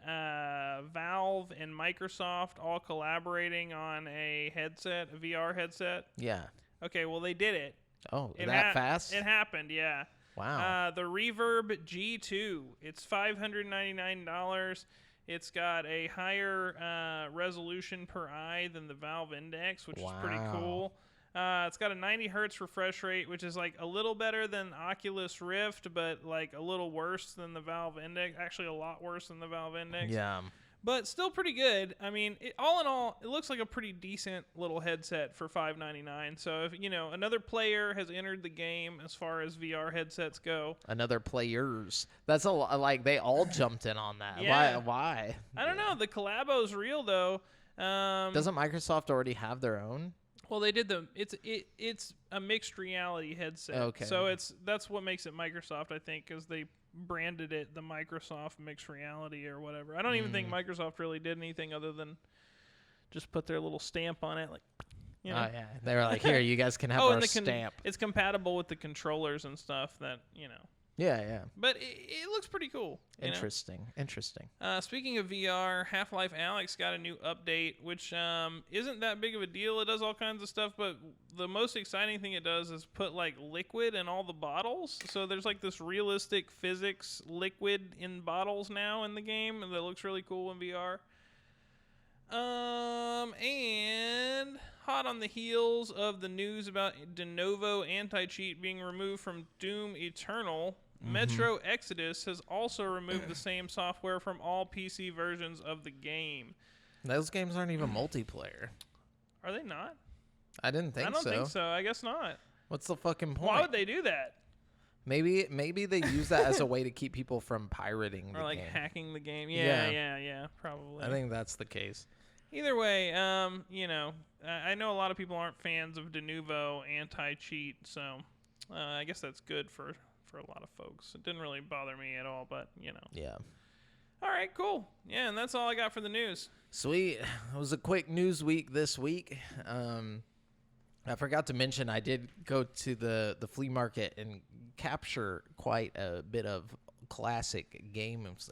Speaker 2: Valve and Microsoft all collaborating on a headset, a VR headset?
Speaker 1: Yeah.
Speaker 2: Okay. Well, they did it.
Speaker 1: Oh, that fast?
Speaker 2: It happened, yeah.
Speaker 1: Wow.
Speaker 2: The Reverb G2. It's $599. It's got a higher resolution per eye than the Valve Index, which is pretty cool. It's got a 90 hertz refresh rate, which is like a little better than Oculus Rift, but like a little worse than the Valve Index. Actually, a lot worse than the Valve Index.
Speaker 1: Yeah.
Speaker 2: But still pretty good. I mean, all in all, it looks like a pretty decent little headset for $599. So if another player has entered the game as far as VR headsets go.
Speaker 1: Another players. That's a lot. Like they all jumped in on that.
Speaker 2: Yeah.
Speaker 1: Why?
Speaker 2: I don't know. The collabo's real though.
Speaker 1: Doesn't Microsoft already have their own?
Speaker 2: Well, they did it's a mixed reality headset.
Speaker 1: Okay.
Speaker 2: So that's what makes it Microsoft, I think, because they branded it the Microsoft mixed reality or whatever. I don't even think Microsoft really did anything other than just put their little stamp on it, like. Oh
Speaker 1: yeah, they were like, here, you guys can have our stamp.
Speaker 2: It's compatible with the controllers and stuff that
Speaker 1: Yeah.
Speaker 2: But it looks pretty cool.
Speaker 1: Interesting.
Speaker 2: Speaking of VR, Half-Life Alyx got a new update, which isn't that big of a deal. It does all kinds of stuff, but the most exciting thing it does is put like liquid in all the bottles. So there's like this realistic physics liquid in bottles now in the game, and that looks really cool in VR. And hot on the heels of the news about de novo anti-cheat being removed from Doom Eternal, Metro Exodus has also removed the same software from all PC versions of the game.
Speaker 1: Those games aren't even multiplayer.
Speaker 2: Are they not?
Speaker 1: I didn't think so.
Speaker 2: I don't think so. I guess not.
Speaker 1: What's the fucking point?
Speaker 2: Why would they do that?
Speaker 1: Maybe they use that as a way to keep people from pirating the game.
Speaker 2: Or like hacking the game. Yeah, probably.
Speaker 1: I think that's the case.
Speaker 2: Either way, I know a lot of people aren't fans of de novo anti-cheat, so I guess that's good for a lot of folks. It didn't really bother me at all, but
Speaker 1: Yeah.
Speaker 2: All right, cool. Yeah, and that's all I got for the news.
Speaker 1: Sweet. It was a quick news week this week. I forgot to mention I did go to the flea market and capture quite a bit of classic games,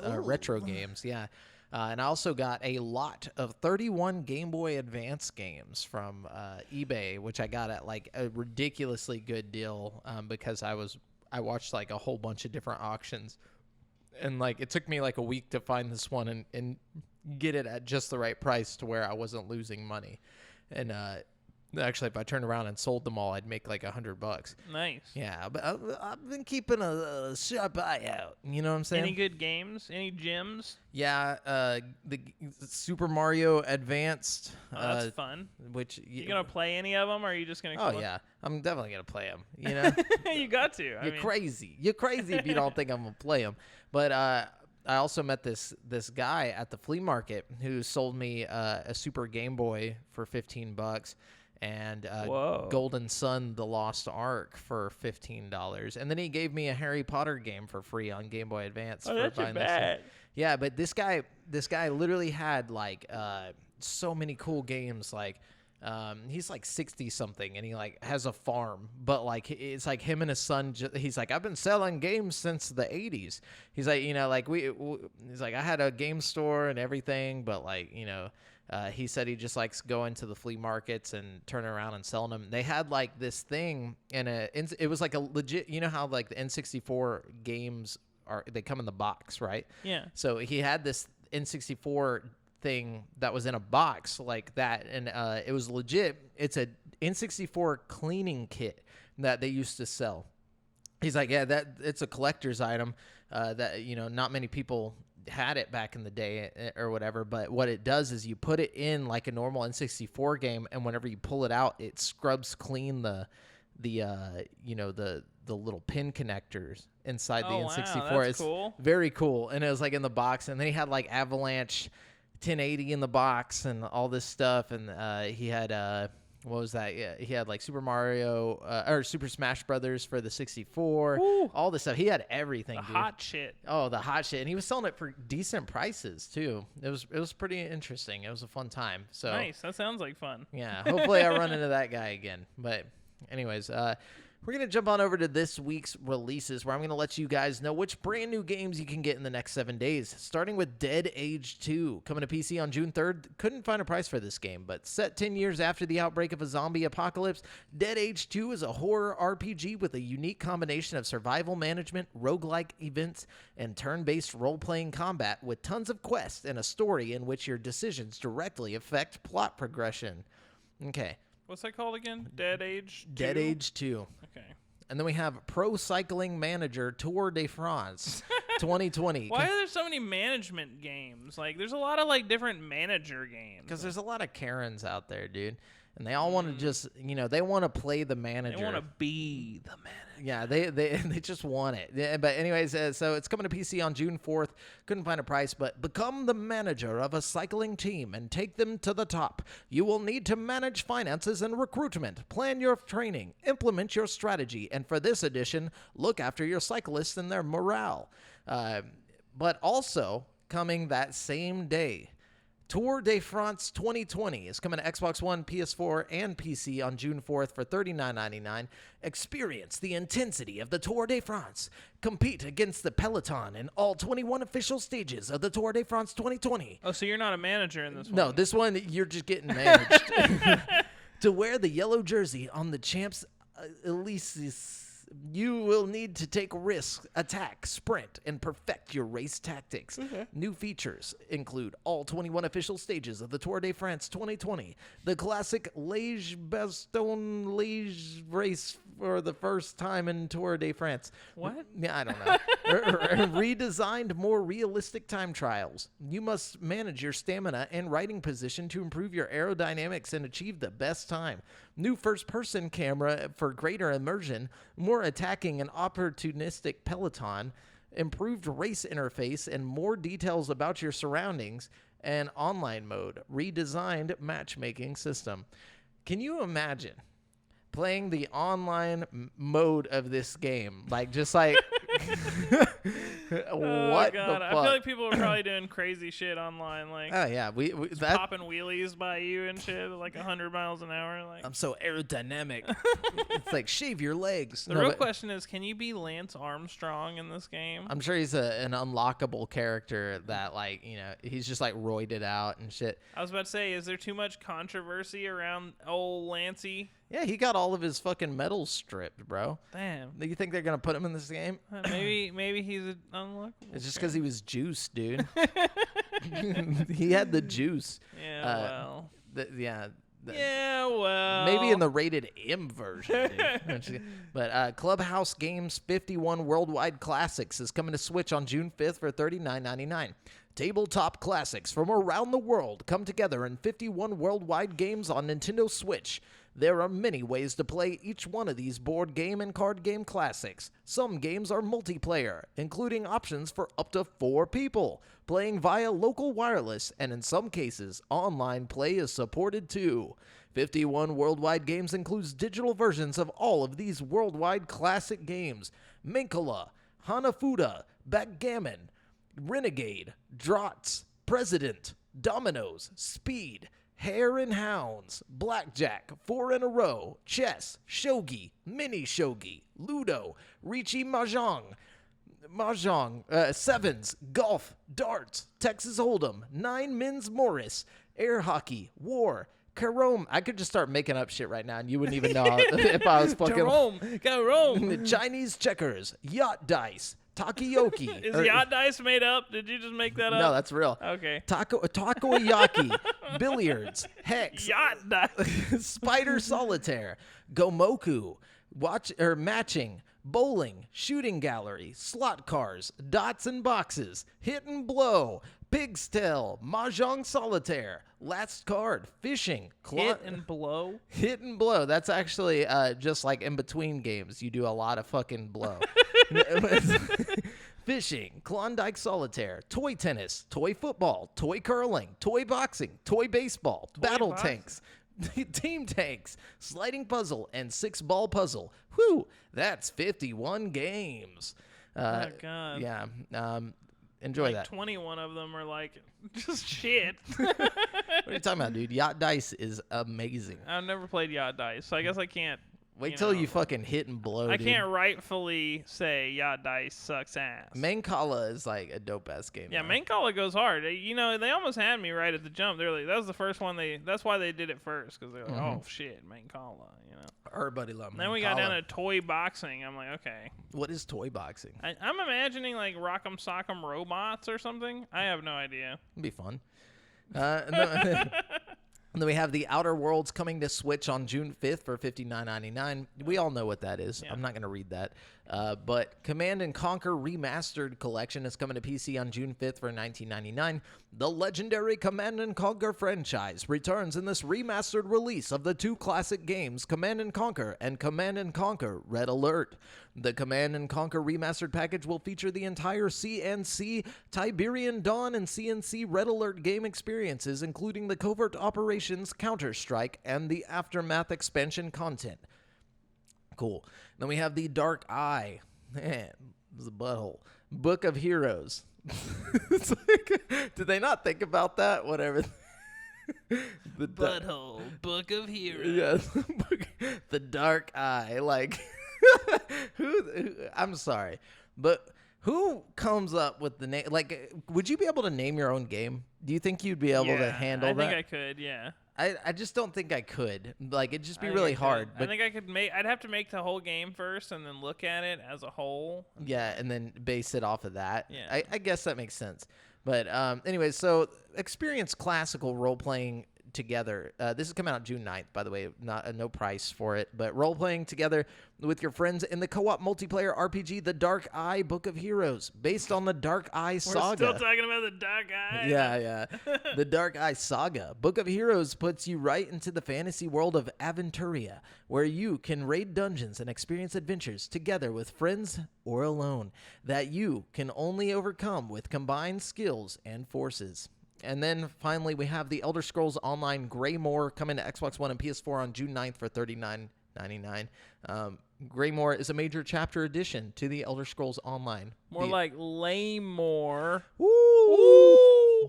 Speaker 1: retro games. Yeah. And I also got a lot of 31 Game Boy Advance games from eBay, which I got at like a ridiculously good deal because I watched like a whole bunch of different auctions. And like it took me like a week to find this one and get it at just the right price to where I wasn't losing money. And actually, if I turned around and sold them all, I'd make like $100.
Speaker 2: Nice.
Speaker 1: Yeah, but I've been keeping a sharp eye out. You know what I'm saying?
Speaker 2: Any good games? Any gems?
Speaker 1: Yeah, the Super Mario Advanced.
Speaker 2: Oh, that's fun.
Speaker 1: Which
Speaker 2: you gonna play any of them, or are you just gonna?
Speaker 1: Oh yeah, I'm definitely gonna play them. You know,
Speaker 2: you got to.
Speaker 1: You're crazy. You're crazy if you don't think I'm gonna play them. But I also met this guy at the flea market who sold me a Super Game Boy for $15. And Golden Sun: The Lost Ark for $15, and then he gave me a Harry Potter game for free on Game Boy Advance.
Speaker 2: Oh, that's bad.
Speaker 1: Yeah, but this guy literally had like so many cool games. Like he's like 60 something, and he like has a farm, but like it's like him and his son. He's like, I've been selling games since the 80s. He's like, like he's like, I had a game store and everything, but like he said he just likes going to the flea markets and turning around and selling them. They had like this thing it was like a legit, how like the N64 games they come in the box, right?
Speaker 2: Yeah.
Speaker 1: So he had this N64 thing that was in a box like that, and it was legit. It's a N64 cleaning kit that they used to sell. He's like, yeah, it's a collector's item that not many people had it back in the day or whatever, but what it does is you put it in like a normal N64 game, and whenever you pull it out, it scrubs clean the little pin connectors inside the N64.
Speaker 2: Wow, that's
Speaker 1: it's
Speaker 2: cool.
Speaker 1: Very cool. And it was like in the box, and then he had like Avalanche 1080 in the box and all this stuff, and he had what was that? Yeah, he had like Super Mario or Super Smash Brothers for the 64.
Speaker 2: Ooh.
Speaker 1: All this stuff. He had everything.
Speaker 2: The
Speaker 1: dude.
Speaker 2: hot shit.
Speaker 1: Oh, the hot shit, and he was selling it for decent prices too. It was pretty interesting. It was a fun time. So
Speaker 2: nice. That sounds like fun.
Speaker 1: Yeah. Hopefully, I run into that guy again. But anyways, we're going to jump on over to this week's releases, where I'm going to let you guys know which brand new games you can get in the next 7 days, starting with Dead Age 2, coming to PC on June 3rd. Couldn't find a price for this game, but set 10 years after the outbreak of a zombie apocalypse, Dead Age 2 is a horror RPG with a unique combination of survival management, roguelike events, and turn-based role-playing combat with tons of quests and a story in which your decisions directly affect plot progression. Okay.
Speaker 2: What's that called again? Dead Age 2?
Speaker 1: Dead Age 2.
Speaker 2: Okay.
Speaker 1: And then we have Pro Cycling Manager Tour de France 2020.
Speaker 2: Why are there so many management games? Like, there's a lot of like different manager games.
Speaker 1: Because there's a lot of Karens out there, dude. And they all want to just, they want to play the manager.
Speaker 2: They want to be the manager.
Speaker 1: Yeah, they just want it. Yeah, but anyways, so it's coming to PC on June 4th. Couldn't find a price, but become the manager of a cycling team and take them to the top. You will need to manage finances and recruitment, plan your training, implement your strategy, and for this edition, look after your cyclists and their morale. But also, coming that same day, Tour de France 2020 is coming to Xbox One, PS4, and PC on June 4th for $39.99. Experience the intensity of the Tour de France. Compete against the peloton in all 21 official stages of the Tour de France 2020.
Speaker 2: Oh, so you're not a manager in this one?
Speaker 1: No, this one you're just getting managed. To wear the yellow jersey on the Champs Elysees, you will need to take risks, attack, sprint, and perfect your race tactics.
Speaker 2: Okay.
Speaker 1: New features include all 21 official stages of the Tour de France 2020, the classic Liège-Bastogne-Liège race for the first time in Tour de France.
Speaker 2: What?
Speaker 1: Yeah, I don't know. Redesigned, more realistic time trials. You must manage your stamina and riding position to improve your aerodynamics and achieve the best time. New first-person camera for greater immersion, more attacking and opportunistic peloton, improved race interface, and more details about your surroundings. and online mode, redesigned matchmaking system. Can you imagine playing the online mode of this game? Like, just like, what the fuck?
Speaker 2: I feel like people are probably doing crazy shit online, like
Speaker 1: Oh yeah, we
Speaker 2: popping wheelies by you and shit at like 100 miles an hour. Like,
Speaker 1: I'm so aerodynamic. It's like, shave your legs.
Speaker 2: The real question is, can you be Lance Armstrong in this game?
Speaker 1: I'm sure he's an unlockable character that, like, you know, he's just like roided out and shit.
Speaker 2: I was about to say, is there too much controversy around old Lancey?
Speaker 1: Yeah, he got all of his fucking medals stripped, bro.
Speaker 2: Damn.
Speaker 1: Do you think they're gonna put him in this game?
Speaker 2: Maybe he's an unlockable.
Speaker 1: It's just because he was juiced, dude. He had the juice.
Speaker 2: Yeah, well.
Speaker 1: Yeah,
Speaker 2: well.
Speaker 1: maybe in the rated M version, dude. But Clubhouse Games 51 Worldwide Classics is coming to Switch on June 5th for $39.99. Tabletop classics from around the world come together in 51 worldwide games on Nintendo Switch. There are many ways to play each one of these board game and card game classics. Some games are multiplayer, including options for up to 4 people, playing via local wireless, and in some cases, online play is supported too. 51 Worldwide Games includes digital versions of all of these worldwide classic games: Mancala, Hanafuda, Backgammon, Renegade, Draughts, President, Dominoes, Speed, Hare and Hounds, Blackjack, 4 in a Row, Chess, Shogi, Mini Shogi, Ludo, Richi Mahjong, Sevens, Golf, Darts, Texas Hold'em, 9 Men's Morris, Air Hockey, War, Carrom. I could just start making up shit right now and you wouldn't even know if I was fucking...
Speaker 2: Carrom.
Speaker 1: Chinese checkers, yacht dice, Takoyaki.
Speaker 2: Is yacht dice made up? Did you just make that up?
Speaker 1: No, that's real.
Speaker 2: Okay.
Speaker 1: Takoyaki, billiards, hex,
Speaker 2: Yacht dice.
Speaker 1: spider solitaire, gomoku, matching, bowling, shooting gallery, slot cars, dots and boxes, hit and blow, pig's tail, mahjong solitaire, last card, fishing,
Speaker 2: hit and blow.
Speaker 1: Hit and blow. That's actually just like in between games. You do a lot of fucking blow. Fishing, Klondike solitaire, toy tennis, toy football, toy curling, toy boxing, toy baseball, battle tanks, team tanks, sliding puzzle, and 6-ball puzzle. Whew, that's 51 games.
Speaker 2: Oh, God.
Speaker 1: Yeah. Enjoy that.
Speaker 2: 21 of them are like just shit.
Speaker 1: What are you talking about, dude? Yacht dice is amazing.
Speaker 2: I've never played yacht dice, so I guess I can't.
Speaker 1: Wait till you fucking hit and blow,
Speaker 2: I
Speaker 1: dude.
Speaker 2: can't rightfully say yacht dice sucks ass.
Speaker 1: Mancala is like a dope-ass game.
Speaker 2: Yeah,
Speaker 1: though.
Speaker 2: Mancala goes hard. You know, they almost had me right at the jump. They're like, that was the first one that's why they did it first, because they're like, oh, shit, Mancala, you know.
Speaker 1: Everybody loved Mancala.
Speaker 2: Then we got down to toy boxing. I'm like, okay.
Speaker 1: What is toy boxing?
Speaker 2: I'm imagining like Rock'em Sock'em Robots or something. I have no idea.
Speaker 1: It'd be fun. And then we have The Outer Worlds coming to Switch on June 5th for $59.99. We all know what that is. Yeah. I'm not going to read that. But Command & Conquer Remastered Collection is coming to PC on June 5th for $19.99. The legendary Command & Conquer franchise returns in this remastered release of the 2 classic games, Command & Conquer and Command & Conquer Red Alert. The Command & Conquer Remastered package will feature the entire CNC, Tiberian Dawn, and CNC Red Alert game experiences, including the Covert Operations, Counter-Strike, and the Aftermath expansion content. Cool. Then we have the Dark Eye. Man, this is a butthole. Book of Heroes. It's like, did they not think about that? Whatever.
Speaker 2: The butthole. Book of Heroes.
Speaker 1: Yes. The Dark Eye. Like, I'm sorry, but who comes up with the name? Like, would you be able to name your own game? Do you think you'd be able to handle that?
Speaker 2: I think I could, yeah.
Speaker 1: I just don't think I could. Like, it'd just be really hard.
Speaker 2: But I think I could I'd have to make the whole game first and then look at it as a whole.
Speaker 1: Yeah, and then base it off of that.
Speaker 2: Yeah.
Speaker 1: I guess that makes sense. But anyway, so experience classical role-playing together. This is coming out June 9th, by the way. No price for it, but role-playing together with your friends in the co-op multiplayer RPG, The Dark Eye Book of Heroes, based on the Dark Eye Saga.
Speaker 2: We're still talking about the Dark Eye.
Speaker 1: Yeah. The Dark Eye Saga. Book of Heroes puts you right into the fantasy world of Aventuria, where you can raid dungeons and experience adventures together with friends or alone that you can only overcome with combined skills and forces. And then finally, we have The Elder Scrolls Online Greymore coming to Xbox One and PS4 on June 9th for $39.99. Greymore is a major chapter addition to The Elder Scrolls Online.
Speaker 2: More like Laymore.
Speaker 1: Woo!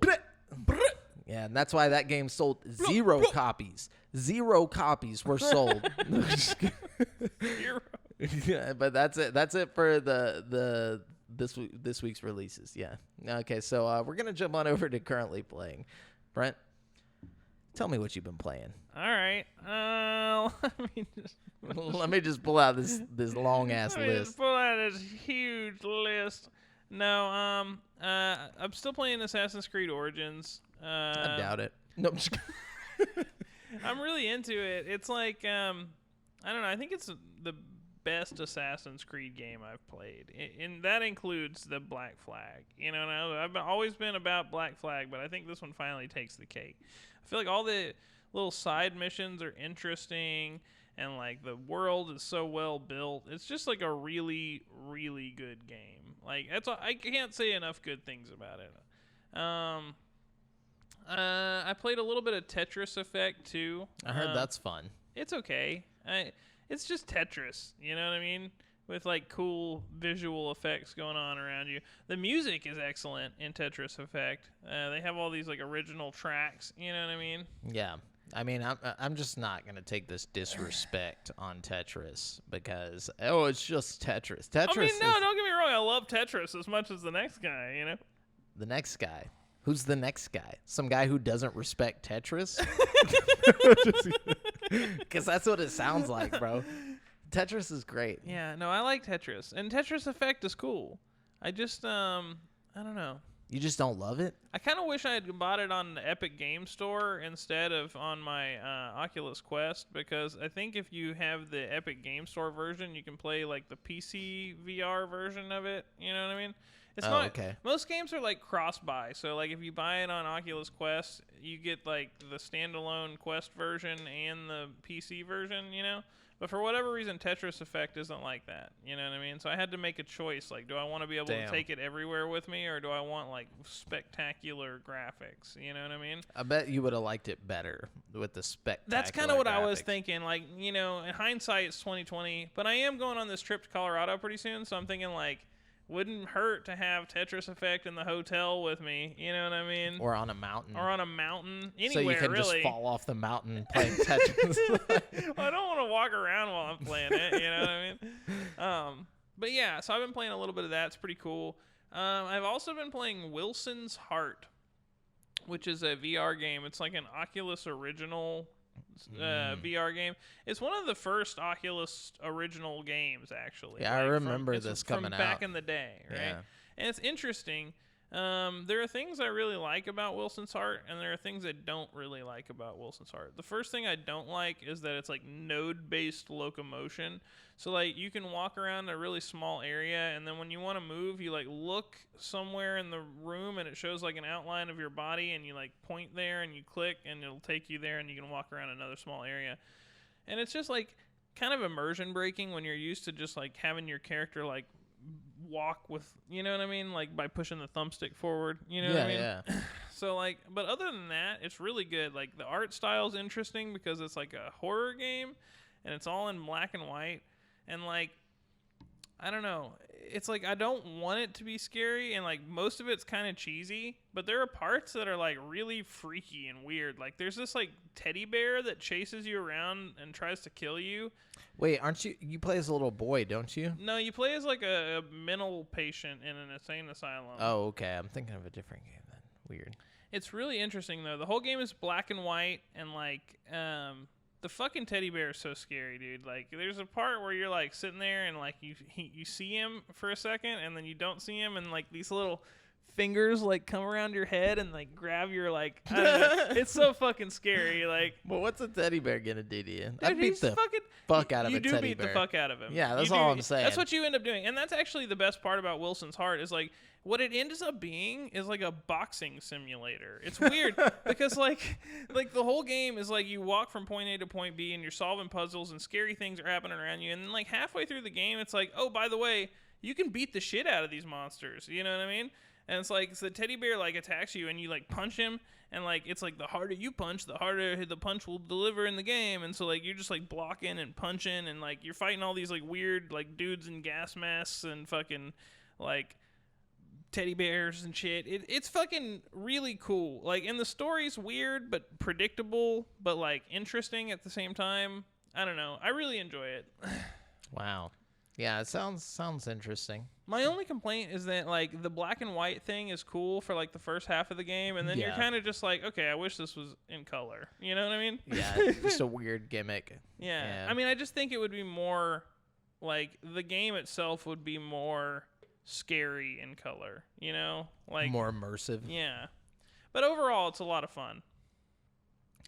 Speaker 1: Yeah, and that's why that game sold 0 copies. 0 copies were sold.
Speaker 2: 0.
Speaker 1: Yeah, but that's it. That's it for this week's releases. Yeah. Okay, so we're gonna jump on over to currently playing. Brent, tell me what you've been playing.
Speaker 2: All right.
Speaker 1: Let me just pull out this long ass list.
Speaker 2: Just pull out this huge list. No, I'm still playing Assassin's Creed Origins.
Speaker 1: I doubt it. No, I'm just
Speaker 2: I'm really into it. It's like I don't know. I think it's the best Assassin's Creed game I've played, and that includes the Black Flag. You know, and I've always been about Black Flag, but I think this one finally takes the cake. I feel like all the little side missions are interesting, and like the world is so well built. It's just like a really, really good game. Like I can't say enough good things about it. I played a little bit of Tetris Effect too.
Speaker 1: I heard that's fun.
Speaker 2: It's okay. It's just Tetris, you know what I mean? With like cool visual effects going on around you. The music is excellent in Tetris Effect. They have all these like original tracks, you know what I mean?
Speaker 1: Yeah. I mean, I'm just not going to take this disrespect on Tetris because, it's just Tetris.
Speaker 2: I mean, no, don't get me wrong. I love Tetris as much as the next guy, you know?
Speaker 1: The next guy? Who's the next guy? Some guy who doesn't respect Tetris? Because that's what it sounds like, bro. Tetris is great.
Speaker 2: Yeah, no, I like Tetris. And Tetris Effect is cool. I just, I don't know.
Speaker 1: You just don't love it?
Speaker 2: I kind of wish I had bought it on the Epic Game Store instead of on my Oculus Quest, because I think if you have the Epic Game Store version, you can play like the PC VR version of it. You know what I mean? It's not okay. Most games are like cross-buy, so like if you buy it on Oculus Quest, you get like the standalone Quest version and the PC version, you know? But for whatever reason, Tetris Effect isn't like that. You know what I mean? So I had to make a choice. Like, do I want to be able to take it everywhere with me, or do I want, like, spectacular graphics? You know what I mean?
Speaker 1: I bet you would have liked it better with the spectacular
Speaker 2: That's kind of what
Speaker 1: graphics.
Speaker 2: I was thinking. Like, you know, in hindsight, it's 2020. But I am going on this trip to Colorado pretty soon, so I'm thinking, like, wouldn't hurt to have Tetris Effect in the hotel with me. You know what I mean?
Speaker 1: Or on a mountain.
Speaker 2: Anywhere,
Speaker 1: so you can
Speaker 2: really.
Speaker 1: just fall off the mountain playing Tetris.
Speaker 2: I don't want to walk around while I'm playing it. You know what I mean? But yeah, so I've been playing a little bit of that. It's pretty cool. I've also been playing Wilson's Heart, which is a VR game. It's like an Oculus original VR game. It's one of the first Oculus original games, actually.
Speaker 1: Yeah, like I remember this coming out
Speaker 2: back in the day, right?
Speaker 1: Yeah.
Speaker 2: And it's interesting. There are things I really like about Wilson's Heart, and there are things I don't really like about Wilson's Heart. The first thing I don't like is that it's like node-based locomotion. So like you can walk around a really small area, and then when you want to move, you like look somewhere in the room, and it shows like an outline of your body, and you like point there, and you click, and it'll take you there, and you can walk around another small area. And it's just like kind of immersion breaking when you're used to just like having your character like walk with, you know what I mean, like by pushing the thumbstick forward, you know what I mean? Yeah. So like, but other than that, it's really good. Like the art style's interesting because it's like a horror game, and it's all in black and white, and like, I don't know, it's like I don't want it to be scary, and like most of it's kind of cheesy, but there are parts that are like really freaky and weird. Like there's this like teddy bear that chases you around and tries to kill you.
Speaker 1: Wait, aren't you play as a little boy, don't you?
Speaker 2: No, you play as like a mental patient in an insane asylum.
Speaker 1: Oh, okay. I'm thinking of a different game then. Weird.
Speaker 2: It's really interesting though. The whole game is black and white, and like the fucking teddy bear is so scary, dude. Like there's a part where you're like sitting there and like you see him for a second, and then you don't see him, and like these little fingers like come around your head and like grab your like I don't know. It's so fucking scary. Like,
Speaker 1: well, what's a teddy bear gonna do to you?
Speaker 2: Dude,
Speaker 1: I'd beat the fuck out of a teddy bear.
Speaker 2: You do beat the fuck out of him.
Speaker 1: Yeah, that's all I'm saying.
Speaker 2: That's what you end up doing, and that's actually the best part about Wilson's Heart is like what it ends up being is like a boxing simulator. It's weird because like the whole game is like you walk from point A to point B and you're solving puzzles and scary things are happening around you, and then like halfway through the game it's like, oh, by the way, you can beat the shit out of these monsters. You know what I mean? And it's like, so the teddy bear like attacks you and you like punch him, and like it's like the harder you punch, the harder the punch will deliver in the game. And so like you're just like blocking and punching, and like you're fighting all these like weird like dudes in gas masks and fucking like teddy bears and shit. It's fucking really cool. Like, and the story's weird but predictable, but like interesting at the same time. I don't know. I really enjoy it.
Speaker 1: Wow. Yeah, it sounds interesting.
Speaker 2: My only complaint is that like the black and white thing is cool for like the first half of the game, and then you're kind of just like, okay, I wish this was in color. You know what I mean?
Speaker 1: Yeah, just a weird gimmick.
Speaker 2: Yeah. I mean, I just think it would be more like the game itself would be more scary in color, you know? Like
Speaker 1: more immersive.
Speaker 2: Yeah. But overall, it's a lot of fun.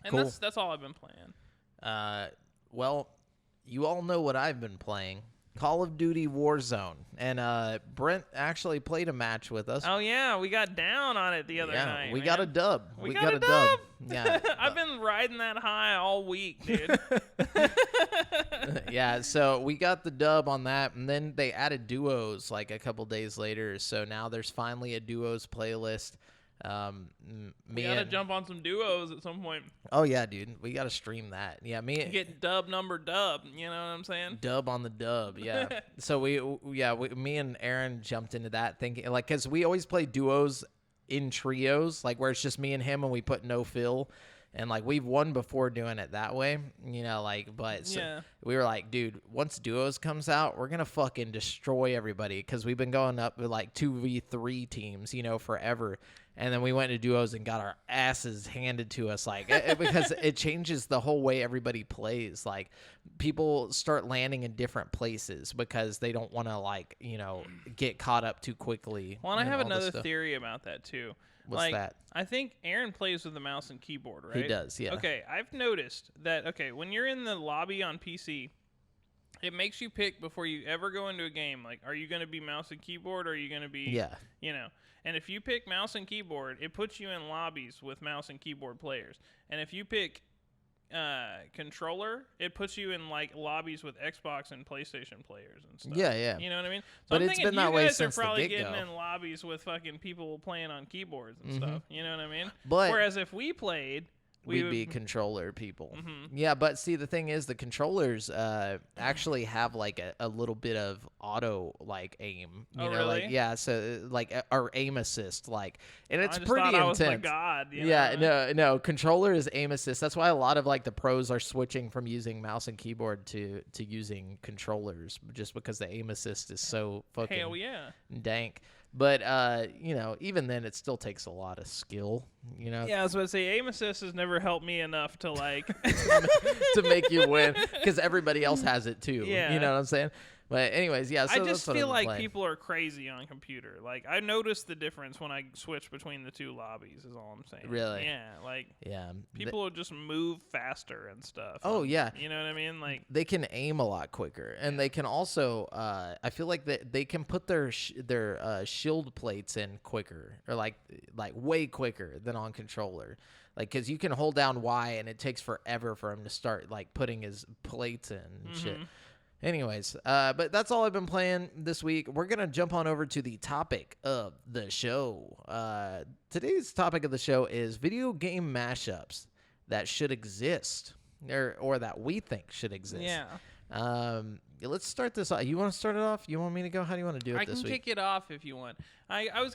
Speaker 2: And
Speaker 1: cool.
Speaker 2: That's all I've been playing.
Speaker 1: Well, you all know what I've been playing. Call of Duty Warzone. And Brent actually played a match with us.
Speaker 2: Oh, yeah. We got down on it the other night.
Speaker 1: We got a dub.
Speaker 2: We got a dub.
Speaker 1: Yeah.
Speaker 2: I've been riding that high all week, dude.
Speaker 1: Yeah, so we got the dub on that, and then they added duos like a couple days later. So now there's finally a duos playlist.
Speaker 2: We gotta jump on some duos at some point.
Speaker 1: Oh yeah, dude, we gotta stream that. Yeah,
Speaker 2: get dub number dub. You know what I'm saying?
Speaker 1: Dub on the dub. Yeah. So me and Aaron jumped into that thinking like, cause we always play duos in trios, like where it's just me and him, and we put no fill. And, like, we've won before doing it that way, you know, like, but so we were like, dude, once Duos comes out, we're going to fucking destroy everybody, because we've been going up with, like, 2v3 teams, you know, forever. And then we went to Duos and got our asses handed to us, like, because it changes the whole way everybody plays. Like, people start landing in different places because they don't want to, like, you know, get caught up too quickly.
Speaker 2: Well, and I have another theory about that, too.
Speaker 1: What's that?
Speaker 2: I think Aaron plays with the mouse and keyboard, right?
Speaker 1: He does, yeah.
Speaker 2: Okay, I've noticed that, when you're in the lobby on PC, it makes you pick before you ever go into a game, like, are you going to be mouse and keyboard, or are you going to be, you know? And if you pick mouse and keyboard, it puts you in lobbies with mouse and keyboard players. And if you pick controller, it puts you in like lobbies with Xbox and PlayStation players and stuff.
Speaker 1: Yeah.
Speaker 2: You know what I mean? So
Speaker 1: but
Speaker 2: I'm
Speaker 1: it's been that way since the
Speaker 2: guys are probably
Speaker 1: get-go.
Speaker 2: getting in lobbies with fucking people playing on keyboards and stuff. You know what I mean?
Speaker 1: But
Speaker 2: whereas if we played,
Speaker 1: we'd be controller people. Yeah, but see, the thing is, the controllers actually have like a little bit of auto like aim. You know,
Speaker 2: really?
Speaker 1: like yeah, so like our aim assist, like, and it's
Speaker 2: I just
Speaker 1: pretty
Speaker 2: thought
Speaker 1: intense.
Speaker 2: I was the god. You
Speaker 1: Yeah, no, controller is aim assist. That's why a lot of like the pros are switching from using mouse and keyboard to using controllers, just because the aim assist is so fucking dank. But, you know, even then, it still takes a lot of skill, you know?
Speaker 2: Yeah, I was about to say, aim assist has never helped me enough to, like...
Speaker 1: to make you win, because everybody else has it, too.
Speaker 2: Yeah.
Speaker 1: You know what I'm saying? But anyways, yeah. So
Speaker 2: I just feel like people are crazy on computer. Like, I noticed the difference when I switch between the two lobbies, is all I'm saying.
Speaker 1: Really?
Speaker 2: Yeah, like,
Speaker 1: yeah,
Speaker 2: people will just move faster and stuff.
Speaker 1: Oh, yeah.
Speaker 2: You know what I mean? Like,
Speaker 1: they can aim a lot quicker, and they can also, I feel like they can put their shield plates in quicker, or like way quicker than on controller. Like, because you can hold down Y, and it takes forever for him to start, like, putting his plates in and shit. Anyways, but that's all I've been playing this week. We're going to jump on over to the topic of the show. Today's topic of the show is video game mashups that should exist, or that we think should exist.
Speaker 2: Yeah.
Speaker 1: Let's start this off. You want to start it off? You want me to go? How do you want to do it this week?
Speaker 2: I can kick it off if you want. I was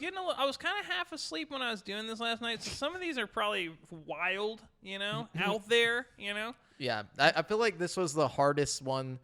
Speaker 2: kind of half asleep when I was doing this last night, so some of these are probably wild, you know, out there, you know?
Speaker 1: Yeah. I feel like this was the hardest one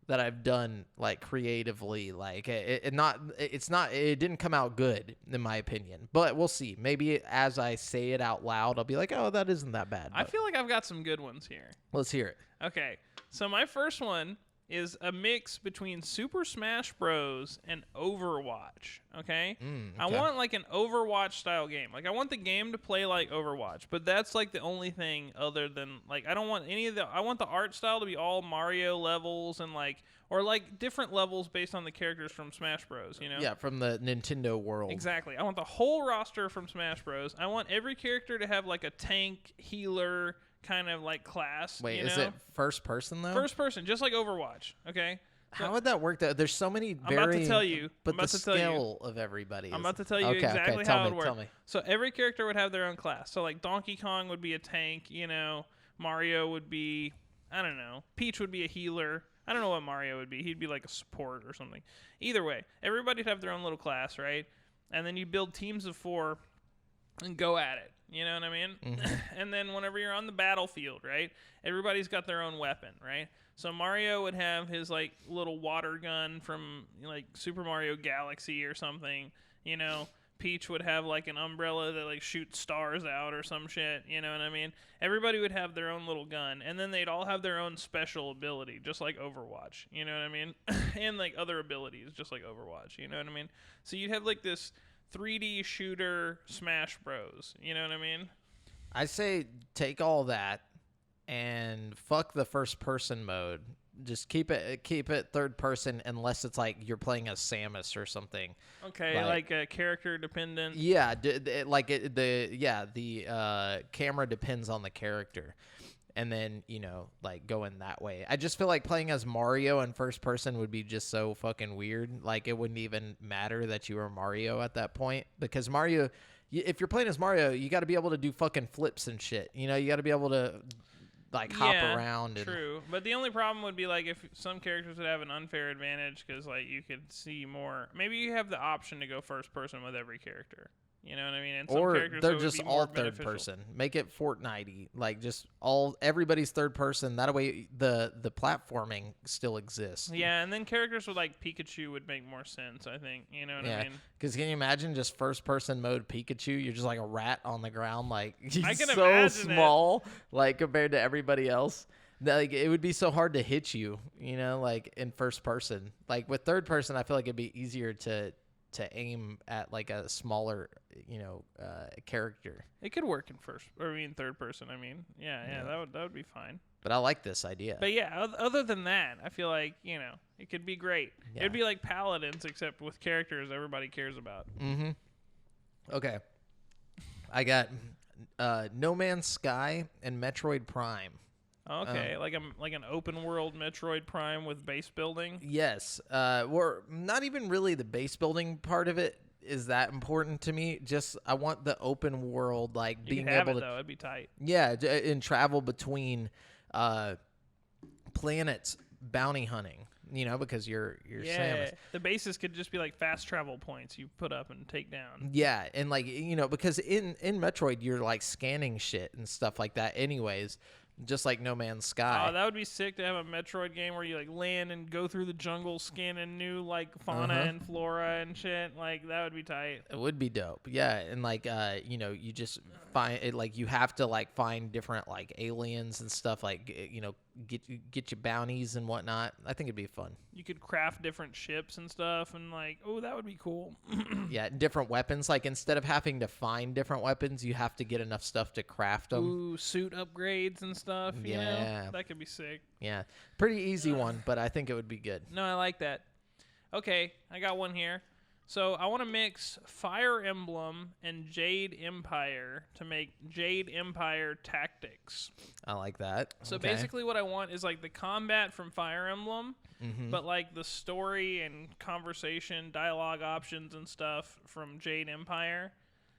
Speaker 1: that I've done, like, creatively. Like, it didn't come out good, in my opinion, but we'll see. Maybe as I say it out loud, I'll be like, oh, that isn't that bad.
Speaker 2: I feel like I've got some good ones here.
Speaker 1: Let's hear it.
Speaker 2: Okay, so my first one is a mix between Super Smash Bros. And Overwatch, okay? I want, like, an Overwatch-style game. Like, I want the game to play like Overwatch, but that's, like, the only thing other than, like, I don't want any of the... I want the art style to be all Mario levels and, like... Or, like, different levels based on the characters from Smash Bros., you know?
Speaker 1: Yeah, from the Nintendo world.
Speaker 2: Exactly. I want the whole roster from Smash Bros. I want every character to have, like, a tank, healer... kind of like class.
Speaker 1: Wait,
Speaker 2: you
Speaker 1: is
Speaker 2: know?
Speaker 1: it first person though?
Speaker 2: First person, just like Overwatch. Okay,
Speaker 1: How would that work though? There's so many
Speaker 2: I'm about to tell you.
Speaker 1: But the scale of everybody
Speaker 2: I'm about to tell you exactly how it would work.
Speaker 1: Tell me.
Speaker 2: So every character would have their own class. So like Donkey Kong would be a tank, you know, Mario would be, I don't know, Peach would be a healer. I don't know what Mario would be. He'd be like a support or something. Either way, everybody'd have their own little class, right? And then you build teams of 4 and go at it. You know what I mean? Mm-hmm. And then whenever you're on the battlefield, right, everybody's got their own weapon, right? So Mario would have his like little water gun from like Super Mario Galaxy or something. You know, Peach would have like an umbrella that like shoots stars out or some shit. You know what I mean? Everybody would have their own little gun, and then they'd all have their own special ability, just like Overwatch. You know what I mean? And like other abilities, just like Overwatch. You know what I mean? So you'd have like this 3D shooter Smash Bros. You know what I mean?
Speaker 1: I say take all that and fuck the first person mode. Just keep it third person unless it's like you're playing as Samus or something.
Speaker 2: Okay, like a character dependent.
Speaker 1: Yeah, the camera depends on the character. And then, you know, like going that way. I just feel like playing as Mario in first person would be just so fucking weird. Like it wouldn't even matter that you were Mario at that point, because Mario, if you're playing as Mario, you got to be able to do fucking flips and shit. You know, you got to be able to like hop around.
Speaker 2: True. But the only problem would be like if some characters would have an unfair advantage because like you could see more. Maybe you have the option to go first person with every character. You know what I mean? And some
Speaker 1: or
Speaker 2: characters
Speaker 1: they're just all third person. Make it Fortnite-y. Like just everybody's third person. That way the platforming still exists.
Speaker 2: Yeah, and then characters with like Pikachu would make more sense, I think. You know what I mean?
Speaker 1: Because can you imagine just first person mode Pikachu? You're just like a rat on the ground, like he's
Speaker 2: I can
Speaker 1: so
Speaker 2: imagine
Speaker 1: small, like compared to everybody else. Like it would be so hard to hit you, you know, like in first person. Like with third person, I feel like it'd be easier to aim at like a smaller, you know, character.
Speaker 2: It could work in third person. I mean, yeah, that would be fine.
Speaker 1: But I like this idea.
Speaker 2: But yeah, other than that, I feel like, you know, it could be great. Yeah. It'd be like Paladins, except with characters everybody cares about.
Speaker 1: Mm-hmm. Okay. I got No Man's Sky and Metroid Prime.
Speaker 2: Okay, like an open world Metroid Prime with base building?
Speaker 1: Yes. Or not even really the base building part of it is that important to me. Just I want the open world, like being able to
Speaker 2: though, it'd be tight.
Speaker 1: Yeah, and travel between planets bounty hunting, you know, because you're Samus.
Speaker 2: The bases could just be like fast travel points you put up and take down.
Speaker 1: Yeah, and like, you know, because in Metroid you're like scanning shit and stuff like that anyways. Just like No Man's Sky.
Speaker 2: Oh, that would be sick to have a Metroid game where you like land and go through the jungle scanning new like fauna and flora and shit. Like that would be tight.
Speaker 1: It would be dope. Yeah, and like you know, you just find it, like you have to like find different like aliens and stuff, like you know, get your bounties and whatnot. I think it'd be fun.
Speaker 2: You could craft different ships and stuff, and like, oh, that would be cool.
Speaker 1: Yeah, different weapons. Like instead of having to find different weapons, you have to get enough stuff to craft them.
Speaker 2: Ooh, suit upgrades and stuff. You know? That could be sick.
Speaker 1: Yeah, pretty easy one, but I think it would be good.
Speaker 2: No, I like that. Okay, I got one here. So I want to mix Fire Emblem and Jade Empire to make Jade Empire Tactics.
Speaker 1: I like that.
Speaker 2: So basically what I want is like the combat from Fire Emblem, but like the story and conversation, dialogue options and stuff from Jade Empire.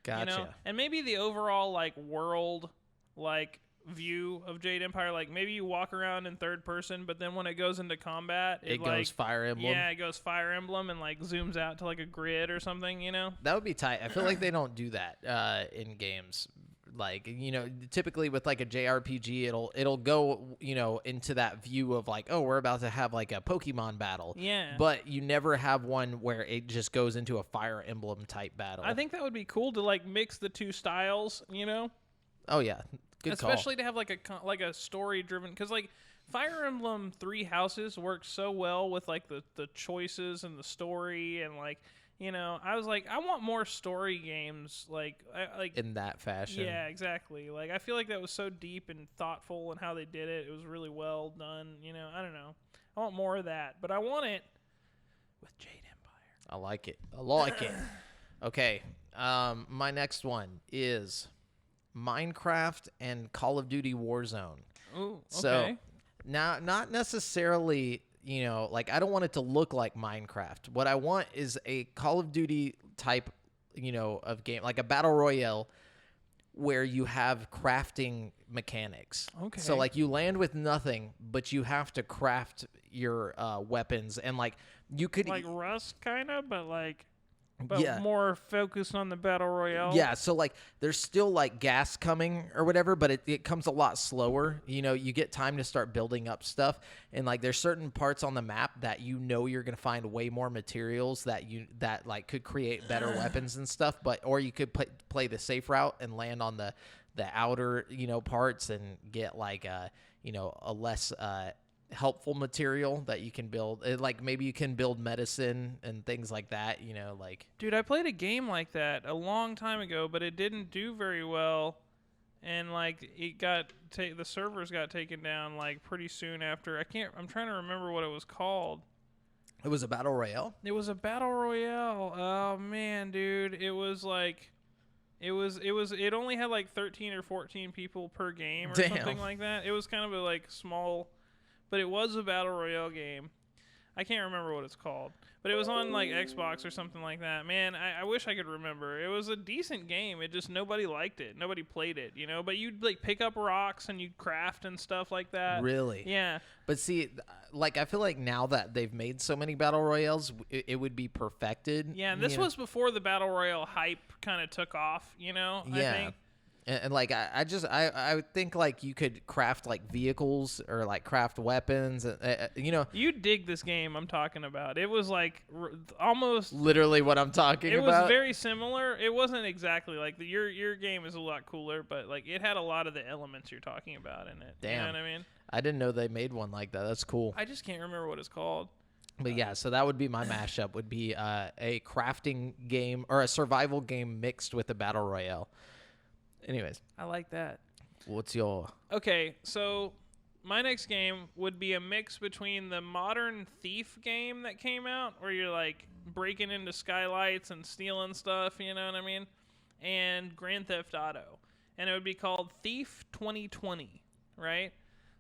Speaker 1: Gotcha.
Speaker 2: You know? And maybe the overall like world like view of Jade Empire, like maybe you walk around in third person, but then when it goes into combat it
Speaker 1: goes
Speaker 2: like,
Speaker 1: Fire Emblem.
Speaker 2: Yeah, it goes Fire Emblem and like zooms out to like a grid or something, you know.
Speaker 1: That would be tight. I feel like they don't do that in games. Like, you know, typically with like a JRPG, it'll go, you know, into that view of like, oh, we're about to have like a Pokemon battle.
Speaker 2: Yeah.
Speaker 1: But you never have one where it just goes into a Fire Emblem type battle.
Speaker 2: I think that would be cool to like mix the two styles, you know.
Speaker 1: Oh yeah. Good
Speaker 2: Especially
Speaker 1: call.
Speaker 2: to have like a story driven, because like Fire Emblem Three Houses works so well with like the choices and the story, and like, you know, I was like, I want more story games like
Speaker 1: in that fashion.
Speaker 2: Yeah, exactly. Like I feel like that was so deep and thoughtful in how they did it. It was really well done. You know, I don't know. I want more of that, but I want it with Jade Empire.
Speaker 1: I like it. I like it. Okay. My next one is Minecraft and Call of Duty Warzone.
Speaker 2: Ooh, okay.
Speaker 1: So now, not necessarily, you know, like I don't want it to look like Minecraft. What I want is a Call of Duty type, you know, of game, like a battle royale where you have crafting mechanics.
Speaker 2: Okay.
Speaker 1: So like you land with nothing, but you have to craft your weapons, and like you could
Speaker 2: like Rust kind of, but
Speaker 1: yeah.
Speaker 2: more focused on the battle royale.
Speaker 1: Yeah, so like there's still like gas coming or whatever, but it comes a lot slower. You know, you get time to start building up stuff, and like there's certain parts on the map that you know you're gonna find way more materials that like could create better weapons and stuff. But or you could play the safe route and land on the outer, you know, parts and get like you know, a less helpful material that you can build. Like maybe you can build medicine and things like that, you know, like.
Speaker 2: Dude, I played a game like that a long time ago, but it didn't do very well, and like it got the servers got taken down like pretty soon after. I'm trying to remember what it was called.
Speaker 1: It was a battle royale?
Speaker 2: It was a battle royale. Oh man, dude, it was like it only had like 13 or 14 people per game or something like that. It was kind of a like small, but it was a battle royale game. I can't remember what it's called, but it was on like Xbox or something like that. Man, I wish I could remember. It was a decent game. It just nobody liked it. Nobody played it, you know. But you'd like pick up rocks and you'd craft and stuff like that.
Speaker 1: Really?
Speaker 2: Yeah.
Speaker 1: But see, like I feel like now that they've made so many battle royales, it would be perfected.
Speaker 2: Yeah, and this was before the battle royale hype kind of took off, you know.
Speaker 1: Yeah.
Speaker 2: I think.
Speaker 1: And like I would think like you could craft like vehicles or like craft weapons, you know.
Speaker 2: You dig this game I'm talking about. It was like almost
Speaker 1: literally what I'm talking about.
Speaker 2: It was very similar. It wasn't exactly like your game is a lot cooler, but like it had a lot of the elements you're talking about in it.
Speaker 1: Damn.
Speaker 2: You know what I mean?
Speaker 1: I didn't know they made one like that. That's cool.
Speaker 2: I just can't remember what it's called.
Speaker 1: But yeah, so that would be my mashup. Would be a crafting game or a survival game mixed with a battle royale. Anyways,
Speaker 2: I like that.
Speaker 1: What's your...
Speaker 2: Okay, so my next game would be a mix between the modern Thief game that came out, where you're like breaking into skylights and stealing stuff, you know what I mean, and Grand Theft Auto. And it would be called Thief 2020, right?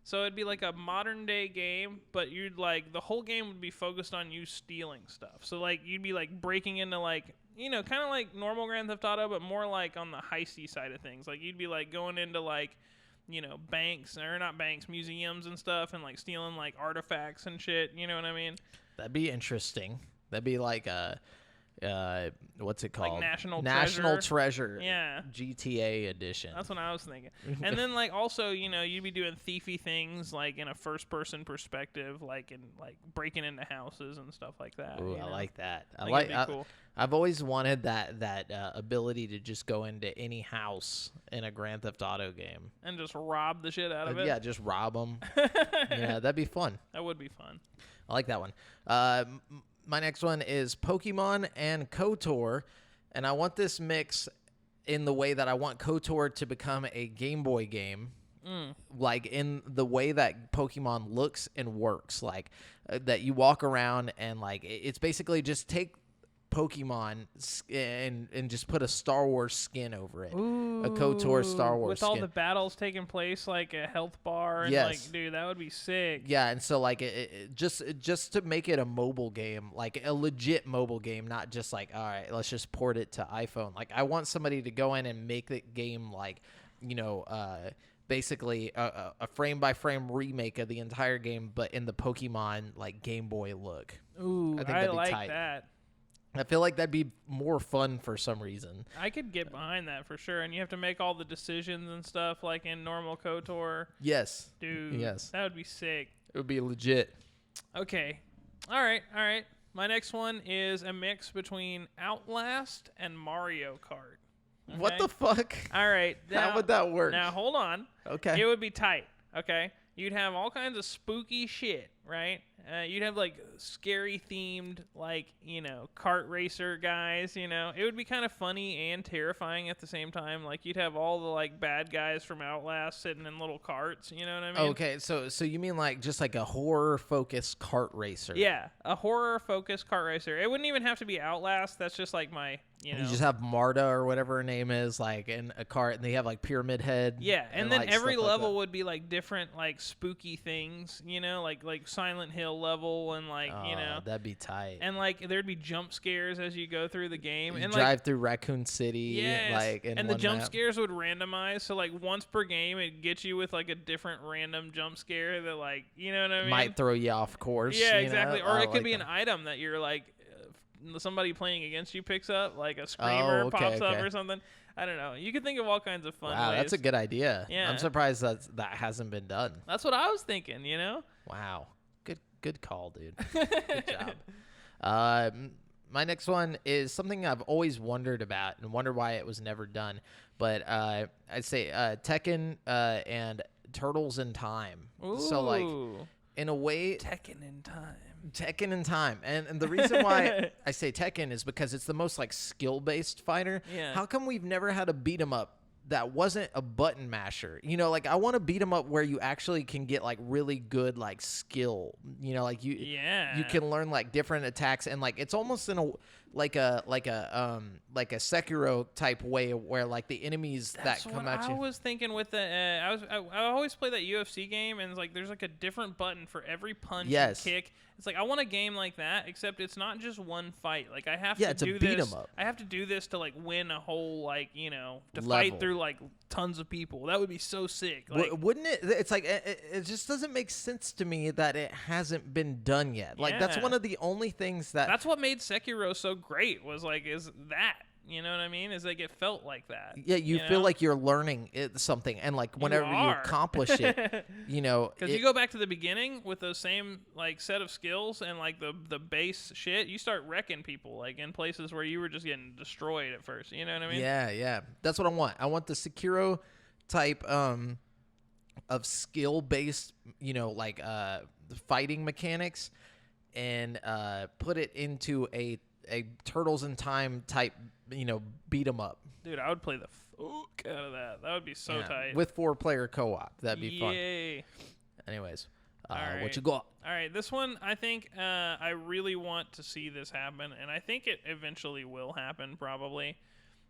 Speaker 2: So it'd be like a modern day game, but you'd like the whole game would be focused on you stealing stuff. So like you'd be like breaking into like, you know, kind of like normal Grand Theft Auto, but more like on the heisty side of things. Like you'd be like going into like, you know, banks or not banks, museums and stuff, and like stealing like artifacts and shit. You know what I mean?
Speaker 1: That'd be interesting. That'd be like what's it called?
Speaker 2: Like
Speaker 1: National Treasure.
Speaker 2: Yeah.
Speaker 1: GTA edition.
Speaker 2: That's what I was thinking. And then like also, you know, you'd be doing thiefy things like in a first person perspective, like in like breaking into houses and stuff like that.
Speaker 1: Ooh,
Speaker 2: you know?
Speaker 1: I like that.
Speaker 2: Cool.
Speaker 1: I've always wanted that ability to just go into any house in a Grand Theft Auto game
Speaker 2: and just rob the shit out of it.
Speaker 1: Yeah, just rob them. Yeah, that'd be fun.
Speaker 2: That would be fun.
Speaker 1: I like that one. My next one is Pokemon and KOTOR, and I want this mix in the way that I want KOTOR to become a Game Boy game, like in the way that Pokemon looks and works, like that you walk around and like it's basically just take Pokemon and just put a Star Wars skin over it.
Speaker 2: Ooh,
Speaker 1: a KOTOR Star Wars
Speaker 2: with
Speaker 1: skin.
Speaker 2: all the battles taking place, like a health bar, and
Speaker 1: yes.
Speaker 2: like, dude, that would be sick.
Speaker 1: Yeah, and so like it just to make it a mobile game, like a legit mobile game, not just like, all right, let's just port it to iPhone. Like I want somebody to go in and make the game like, you know, basically a frame by frame remake of the entire game, but in the Pokemon like Game Boy look.
Speaker 2: Ooh,
Speaker 1: I think
Speaker 2: I
Speaker 1: that'd be
Speaker 2: like
Speaker 1: tight.
Speaker 2: that.
Speaker 1: I feel like that'd be more fun for some reason.
Speaker 2: I could get behind that for sure. And you have to make all the decisions and stuff like in normal KOTOR.
Speaker 1: Yes.
Speaker 2: Dude.
Speaker 1: Yes.
Speaker 2: That would be sick.
Speaker 1: It would be legit.
Speaker 2: Okay. All right. My next one is a mix between Outlast and Mario Kart. Okay?
Speaker 1: What the fuck?
Speaker 2: All right.
Speaker 1: How would that work?
Speaker 2: Now, hold on.
Speaker 1: Okay.
Speaker 2: It would be tight. Okay. You'd have all kinds of spooky shit, right? You'd have like scary themed, like, you know, kart racer guys, you know. It would be kind of funny and terrifying at the same time. Like you'd have all the like bad guys from Outlast sitting in little carts, you know what I mean?
Speaker 1: Okay, so you mean like just like a horror focused kart racer?
Speaker 2: Yeah, a horror focused kart racer. It wouldn't even have to be Outlast. That's just like my You know?
Speaker 1: You just have Marta or whatever her name is, like in a cart, and they have like Pyramid Head.
Speaker 2: Yeah, and then
Speaker 1: like,
Speaker 2: every
Speaker 1: stuff like
Speaker 2: level
Speaker 1: that.
Speaker 2: would be like different, like spooky things, you know, like Silent Hill level, and like you know,
Speaker 1: that'd be tight.
Speaker 2: and like there'd be jump scares as you go through the game,
Speaker 1: You
Speaker 2: and
Speaker 1: drive
Speaker 2: like
Speaker 1: through Raccoon City,
Speaker 2: yes,
Speaker 1: like in
Speaker 2: and the
Speaker 1: one
Speaker 2: jump
Speaker 1: map.
Speaker 2: scares would randomize, so like once per game, it'd get you with like a different random jump scare that like you know what I mean?
Speaker 1: Might throw you off course.
Speaker 2: Yeah,
Speaker 1: you
Speaker 2: exactly.
Speaker 1: know?
Speaker 2: Or
Speaker 1: I
Speaker 2: it could
Speaker 1: like
Speaker 2: be
Speaker 1: that.
Speaker 2: an item that you're like somebody playing against you picks up, like a screamer pops up or something. I don't know. You could think of all kinds of fun
Speaker 1: Wow,
Speaker 2: ways.
Speaker 1: that's a good idea.
Speaker 2: Yeah.
Speaker 1: I'm surprised that hasn't been done.
Speaker 2: That's what I was thinking, you know?
Speaker 1: Wow. Good call, dude. Good job. My next one is something I've always wondered about and wonder why it was never done. But I'd say Tekken and Turtles in Time.
Speaker 2: Ooh.
Speaker 1: So like in a way
Speaker 2: Tekken in Time.
Speaker 1: Tekken in Time. And the reason why I say Tekken is because it's the most like skill-based fighter.
Speaker 2: Yeah.
Speaker 1: How come we've never had a beat 'em up that wasn't a button masher? You know, like I want to beat 'em up where you actually can get like really good like skill. You know, like you can learn like different attacks, and like it's almost in a like a Sekiro type way where like the enemies
Speaker 2: That's
Speaker 1: that come
Speaker 2: what
Speaker 1: at you.
Speaker 2: I was thinking with the I always play that UFC game, and it's like there's like a different button for every punch and kick. It's like I want a game like that, except it's not just one fight. Like I have to do
Speaker 1: beat
Speaker 2: this.
Speaker 1: 'em up.
Speaker 2: I have to do this to like win a whole like you know to
Speaker 1: Level.
Speaker 2: fight through like tons of people. That would be so sick. Like,
Speaker 1: Wouldn't it? It's like it just doesn't make sense to me that it hasn't been done yet. Like that's
Speaker 2: Yeah.
Speaker 1: one of the only things
Speaker 2: that's what made Sekiro so great. Was like is that. You know what I mean? Is like it felt like that.
Speaker 1: Yeah, you feel
Speaker 2: know?
Speaker 1: like you're learning something, and like whenever you accomplish it, you know,
Speaker 2: because you go back to the beginning with those same like set of skills and like the base shit, you start wrecking people like in places where you were just getting destroyed at first. You know what I mean?
Speaker 1: Yeah, that's what I want. I want the Sekiro type of skill based, you know, like fighting mechanics, and put it into a Turtles in Time type, you know, beat 'em up.
Speaker 2: Dude, I would play the fuck out of that. That would be so tight.
Speaker 1: With 4-player co-op. That'd be fun.
Speaker 2: Yay.
Speaker 1: Anyways,
Speaker 2: right.
Speaker 1: what you got?
Speaker 2: All right, this one I think I really want to see this happen, and I think it eventually will happen probably.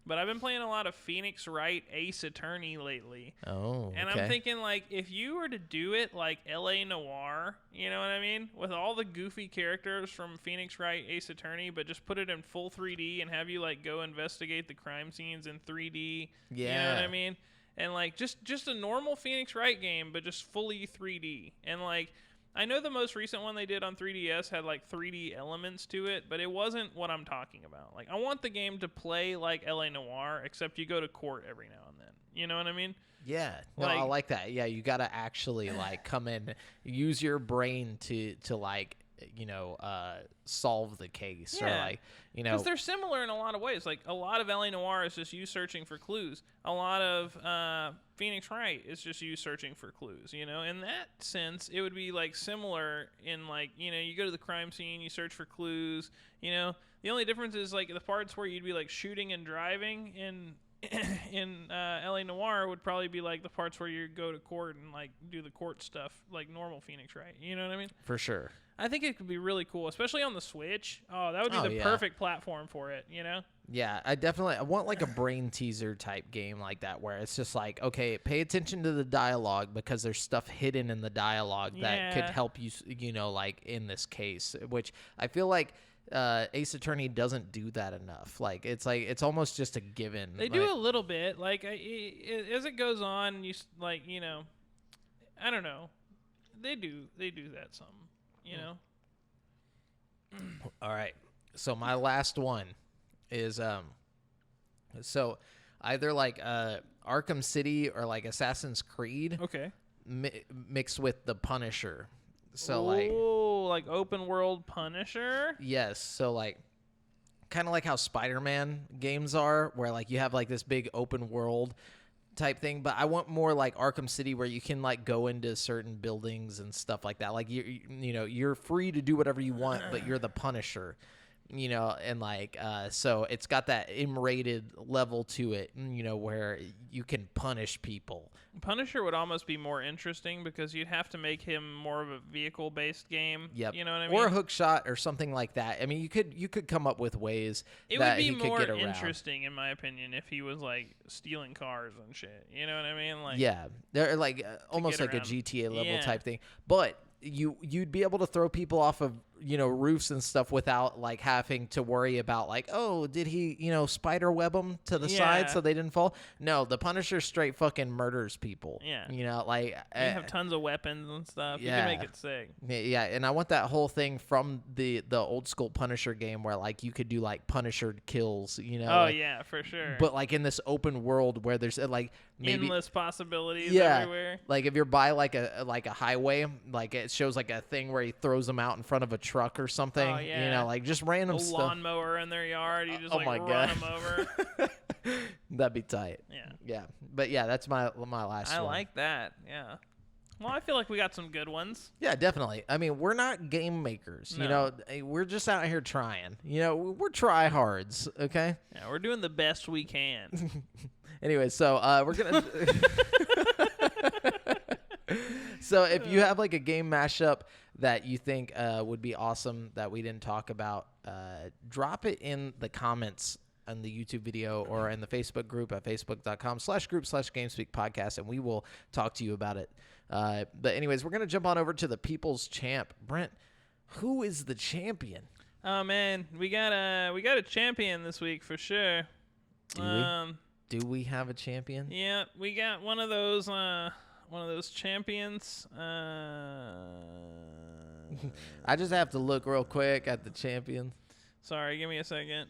Speaker 2: But I've been playing a lot of Phoenix Wright Ace Attorney lately.
Speaker 1: Oh,
Speaker 2: And
Speaker 1: okay.
Speaker 2: I'm thinking, like, if you were to do it like L.A. Noire, you know what I mean? With all the goofy characters from Phoenix Wright Ace Attorney, but just put it in full 3D and have you, like, go investigate the crime scenes in 3D.
Speaker 1: Yeah.
Speaker 2: You know what I mean? And, like, just a normal Phoenix Wright game, but just fully 3D. And, like, I know the most recent one they did on 3DS had like 3D elements to it, but it wasn't what I'm talking about. Like, I want the game to play like LA Noire, except you go to court every now and then. You know what I mean?
Speaker 1: Yeah, no, I like that. Yeah, you got to actually like come in, use your brain to like, you know, solve the case, or like, you know,
Speaker 2: because they're similar in a lot of ways. Like a lot of LA Noire is just you searching for clues. A lot of Phoenix Wright is just you searching for clues. You know, in that sense, it would be like similar in like, you know, you go to the crime scene, you search for clues. You know, the only difference is like the parts where you'd be like shooting and driving in LA Noire would probably be like the parts where you go to court and like do the court stuff like normal Phoenix Wright. You know what I mean?
Speaker 1: for sure.
Speaker 2: I think it could be really cool, especially on the Switch. Oh, that would be the perfect platform for it, you know?
Speaker 1: Yeah, I want like a brain teaser type game like that, where it's just like, okay, pay attention to the dialogue because there's stuff hidden in the dialogue that could help you, you know, like in this case, which I feel like Ace Attorney doesn't do that enough. Like it's almost just a given.
Speaker 2: They do a little bit. Like as it goes on, you like, you know, I don't know. They do that some, you know.
Speaker 1: All right. So my last one is so either like Arkham City or like Assassin's Creed.
Speaker 2: Okay.
Speaker 1: Mixed with the Punisher. So
Speaker 2: like open world Punisher?
Speaker 1: Yes. So like kind of like how Spider-Man games are, where like you have like this big open world type thing, but I want more like Arkham City, where you can like go into certain buildings and stuff like that. Like you know, you're free to do whatever you want, but you're the Punisher. you know, and like so it's got that M-rated level to it, you know, where you can punish people.
Speaker 2: Punisher would almost be more interesting because you'd have to make him more of a vehicle-based game.
Speaker 1: Yep.
Speaker 2: You know what I mean?
Speaker 1: Or a hook shot or something like that. I mean, you could come up with ways that he could get around.
Speaker 2: It would be more interesting, in my opinion, if he was like stealing cars and shit. You know what I mean? Like,
Speaker 1: yeah, they're like almost like
Speaker 2: around.
Speaker 1: a GTA level type thing. But you'd be able to throw people off of, you know, roofs and stuff without like having to worry about like, oh, did he, you know, spider web them to the side so they didn't fall? No, the Punisher straight fucking murders people.
Speaker 2: Yeah,
Speaker 1: you know, like
Speaker 2: you have tons of weapons and stuff.
Speaker 1: Yeah.
Speaker 2: You can make it sick.
Speaker 1: Yeah, and I want that whole thing from the old school Punisher game where like you could do like Punisher kills, you know.
Speaker 2: Oh
Speaker 1: like,
Speaker 2: yeah, for sure.
Speaker 1: But like in this open world where there's like maybe
Speaker 2: endless possibilities
Speaker 1: yeah,
Speaker 2: everywhere.
Speaker 1: Like if you're by like a highway, like it shows like a thing where he throws them out in front of a truck or something.
Speaker 2: Oh, yeah.
Speaker 1: You know, like just random stuff.
Speaker 2: Lawnmower in their yard, you just
Speaker 1: Oh
Speaker 2: like
Speaker 1: my
Speaker 2: run
Speaker 1: God.
Speaker 2: them over.
Speaker 1: That'd be tight.
Speaker 2: Yeah.
Speaker 1: Yeah. But yeah, that's my last
Speaker 2: I
Speaker 1: one.
Speaker 2: like that. Yeah. Well, I feel like we got some good ones.
Speaker 1: Yeah, definitely. I mean, we're not game makers.
Speaker 2: No.
Speaker 1: You know, we're just out here trying. You know, we're tryhards, okay?
Speaker 2: Yeah, we're doing the best we can.
Speaker 1: Anyway, so we're going to... So if you have like a game mashup that you think would be awesome that we didn't talk about, drop it in the comments on the YouTube video or in the Facebook group at facebook.com/group/GameSpeak podcast, and we will talk to you about it. But anyways, we're going to jump on over to the People's Champ. Brent, who is the champion?
Speaker 2: Oh man, we got a champion this week for sure.
Speaker 1: Do we have a champion?
Speaker 2: Yeah, we got one of those champions.
Speaker 1: I just have to look real quick at the champion.
Speaker 2: Sorry, give me a second.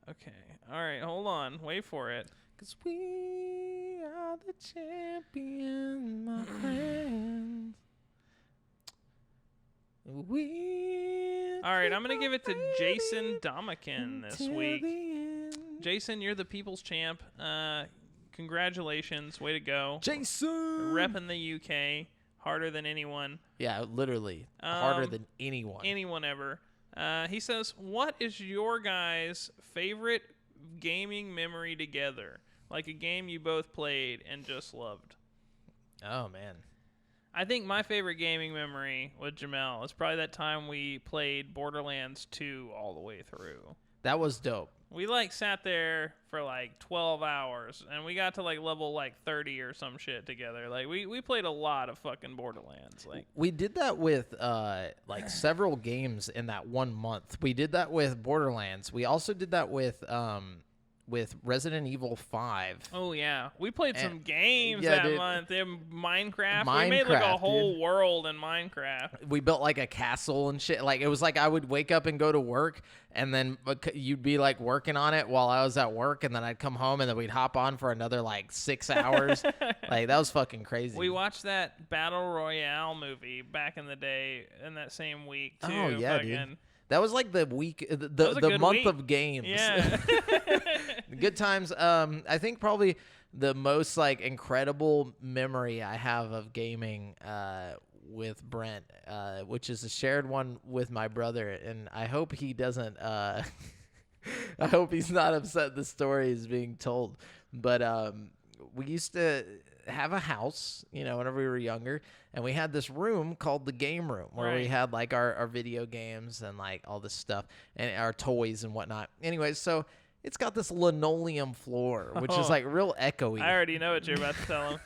Speaker 2: Okay. All right, hold on. Wait for it.
Speaker 1: 'Cause we are the champions, my friends.
Speaker 2: All right, I'm going to give it to Jason Domican this week. Jason, you're the people's champ. Congratulations. Way to go.
Speaker 1: Jason!
Speaker 2: Repping the UK harder than anyone.
Speaker 1: Yeah, literally. Harder than anyone.
Speaker 2: Anyone ever. He says, what is your guys' favorite gaming memory together? Like a game you both played and just loved.
Speaker 1: Oh, man.
Speaker 2: I think my favorite gaming memory with JAMAL is probably that time we played Borderlands 2 all the way through.
Speaker 1: That was dope.
Speaker 2: We like sat there for like 12 hours and we got to like level like 30 or some shit together. Like we played a lot of fucking Borderlands. Like
Speaker 1: we did that with like several games in that 1 month. We did that with Borderlands. We also did that with Resident Evil 5.
Speaker 2: Oh yeah, we played some games
Speaker 1: yeah,
Speaker 2: that
Speaker 1: dude.
Speaker 2: month. Minecraft. We made like a whole world in Minecraft.
Speaker 1: We built like a castle and shit. Like it was like I would wake up and go to work, and then you'd be like working on it while I was at work, and then I'd come home, and then we'd hop on for another like 6 hours. Like that was fucking crazy.
Speaker 2: We watched that Battle Royale movie back in the day in that same week too.
Speaker 1: Oh yeah, dude. That was like the week, the month of games.
Speaker 2: Yeah.
Speaker 1: Good times. I think probably the most like incredible memory I have of gaming with Brent, which is a shared one with my brother, and I hope he doesn't. I hope he's not upset the story is being told. But we used to have a house, you know, whenever we were younger, and we had this room called the game room where we had like our video games and like all this stuff and our toys and whatnot. Anyway, so it's got this linoleum floor, which is like real echoey.
Speaker 2: I already know what you're about to tell him.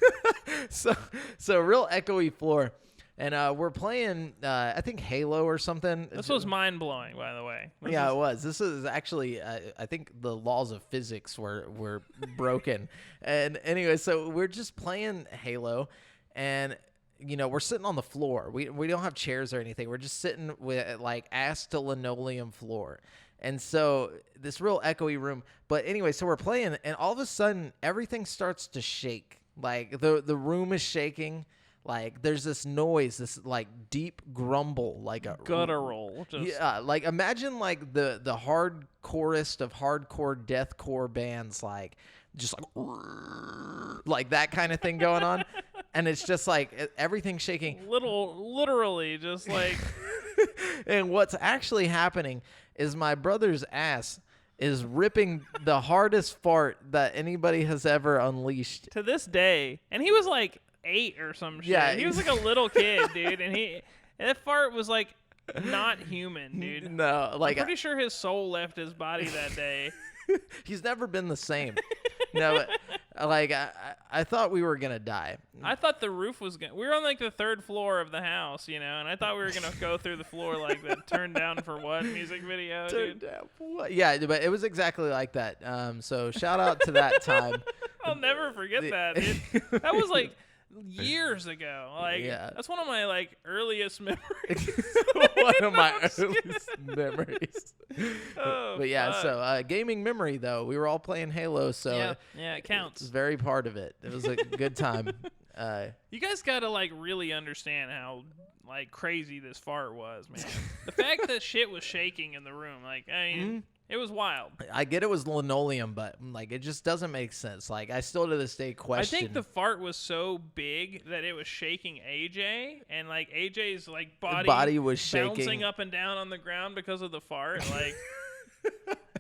Speaker 1: so real echoey floor. And we're playing, I think, Halo or something.
Speaker 2: This was mind-blowing, by the way.
Speaker 1: It was. This is actually, I think the laws of physics were broken. And anyway, so we're just playing Halo, and, you know, we're sitting on the floor. We don't have chairs or anything. We're just sitting with, like, ass to linoleum floor. And so this real echoey room. But anyway, so we're playing, and all of a sudden, everything starts to shake. Like, the room is shaking. Like there's this noise, this like deep grumble, like a
Speaker 2: guttural.
Speaker 1: Yeah, like imagine like the hardcorest of hardcore deathcore bands, like just like that kind of thing going on, and it's just like everything's shaking.
Speaker 2: Literally, just like
Speaker 1: And what's actually happening is my brother's ass is ripping the hardest fart that anybody has ever unleashed.
Speaker 2: To this day. And he was like 8 or some shit.
Speaker 1: Yeah,
Speaker 2: He was like a little kid, dude. And that fart was like not human, dude.
Speaker 1: No, like
Speaker 2: I'm pretty sure his soul left his body that day.
Speaker 1: he's never been the same. No, but, like I thought we were gonna die.
Speaker 2: I thought the roof was gonna. We were on like the 3rd floor of the house, you know, and I thought we were gonna go through the floor like the "Turn Down for What" music video,
Speaker 1: Turn
Speaker 2: dude.
Speaker 1: down for what? Yeah, but it was exactly like that. So shout out to that time.
Speaker 2: I'll never forget that, dude. That was like years ago. Like, that's one of my like earliest memories.
Speaker 1: One of my earliest memories.
Speaker 2: Oh,
Speaker 1: but yeah,
Speaker 2: fuck.
Speaker 1: so gaming memory though. We were all playing Halo, so
Speaker 2: yeah, it counts.
Speaker 1: It's very part of it. It was a good time.
Speaker 2: You guys gotta like really understand how like crazy this fart was, man. The fact that shit was shaking in the room, like I mean, it was wild.
Speaker 1: I get it was linoleum, but like it just doesn't make sense. Like I still to this day question.
Speaker 2: I think the fart was so big that it was shaking AJ, and like AJ's like body
Speaker 1: was
Speaker 2: bouncing
Speaker 1: shaking
Speaker 2: up and down on the ground because of the fart. Like,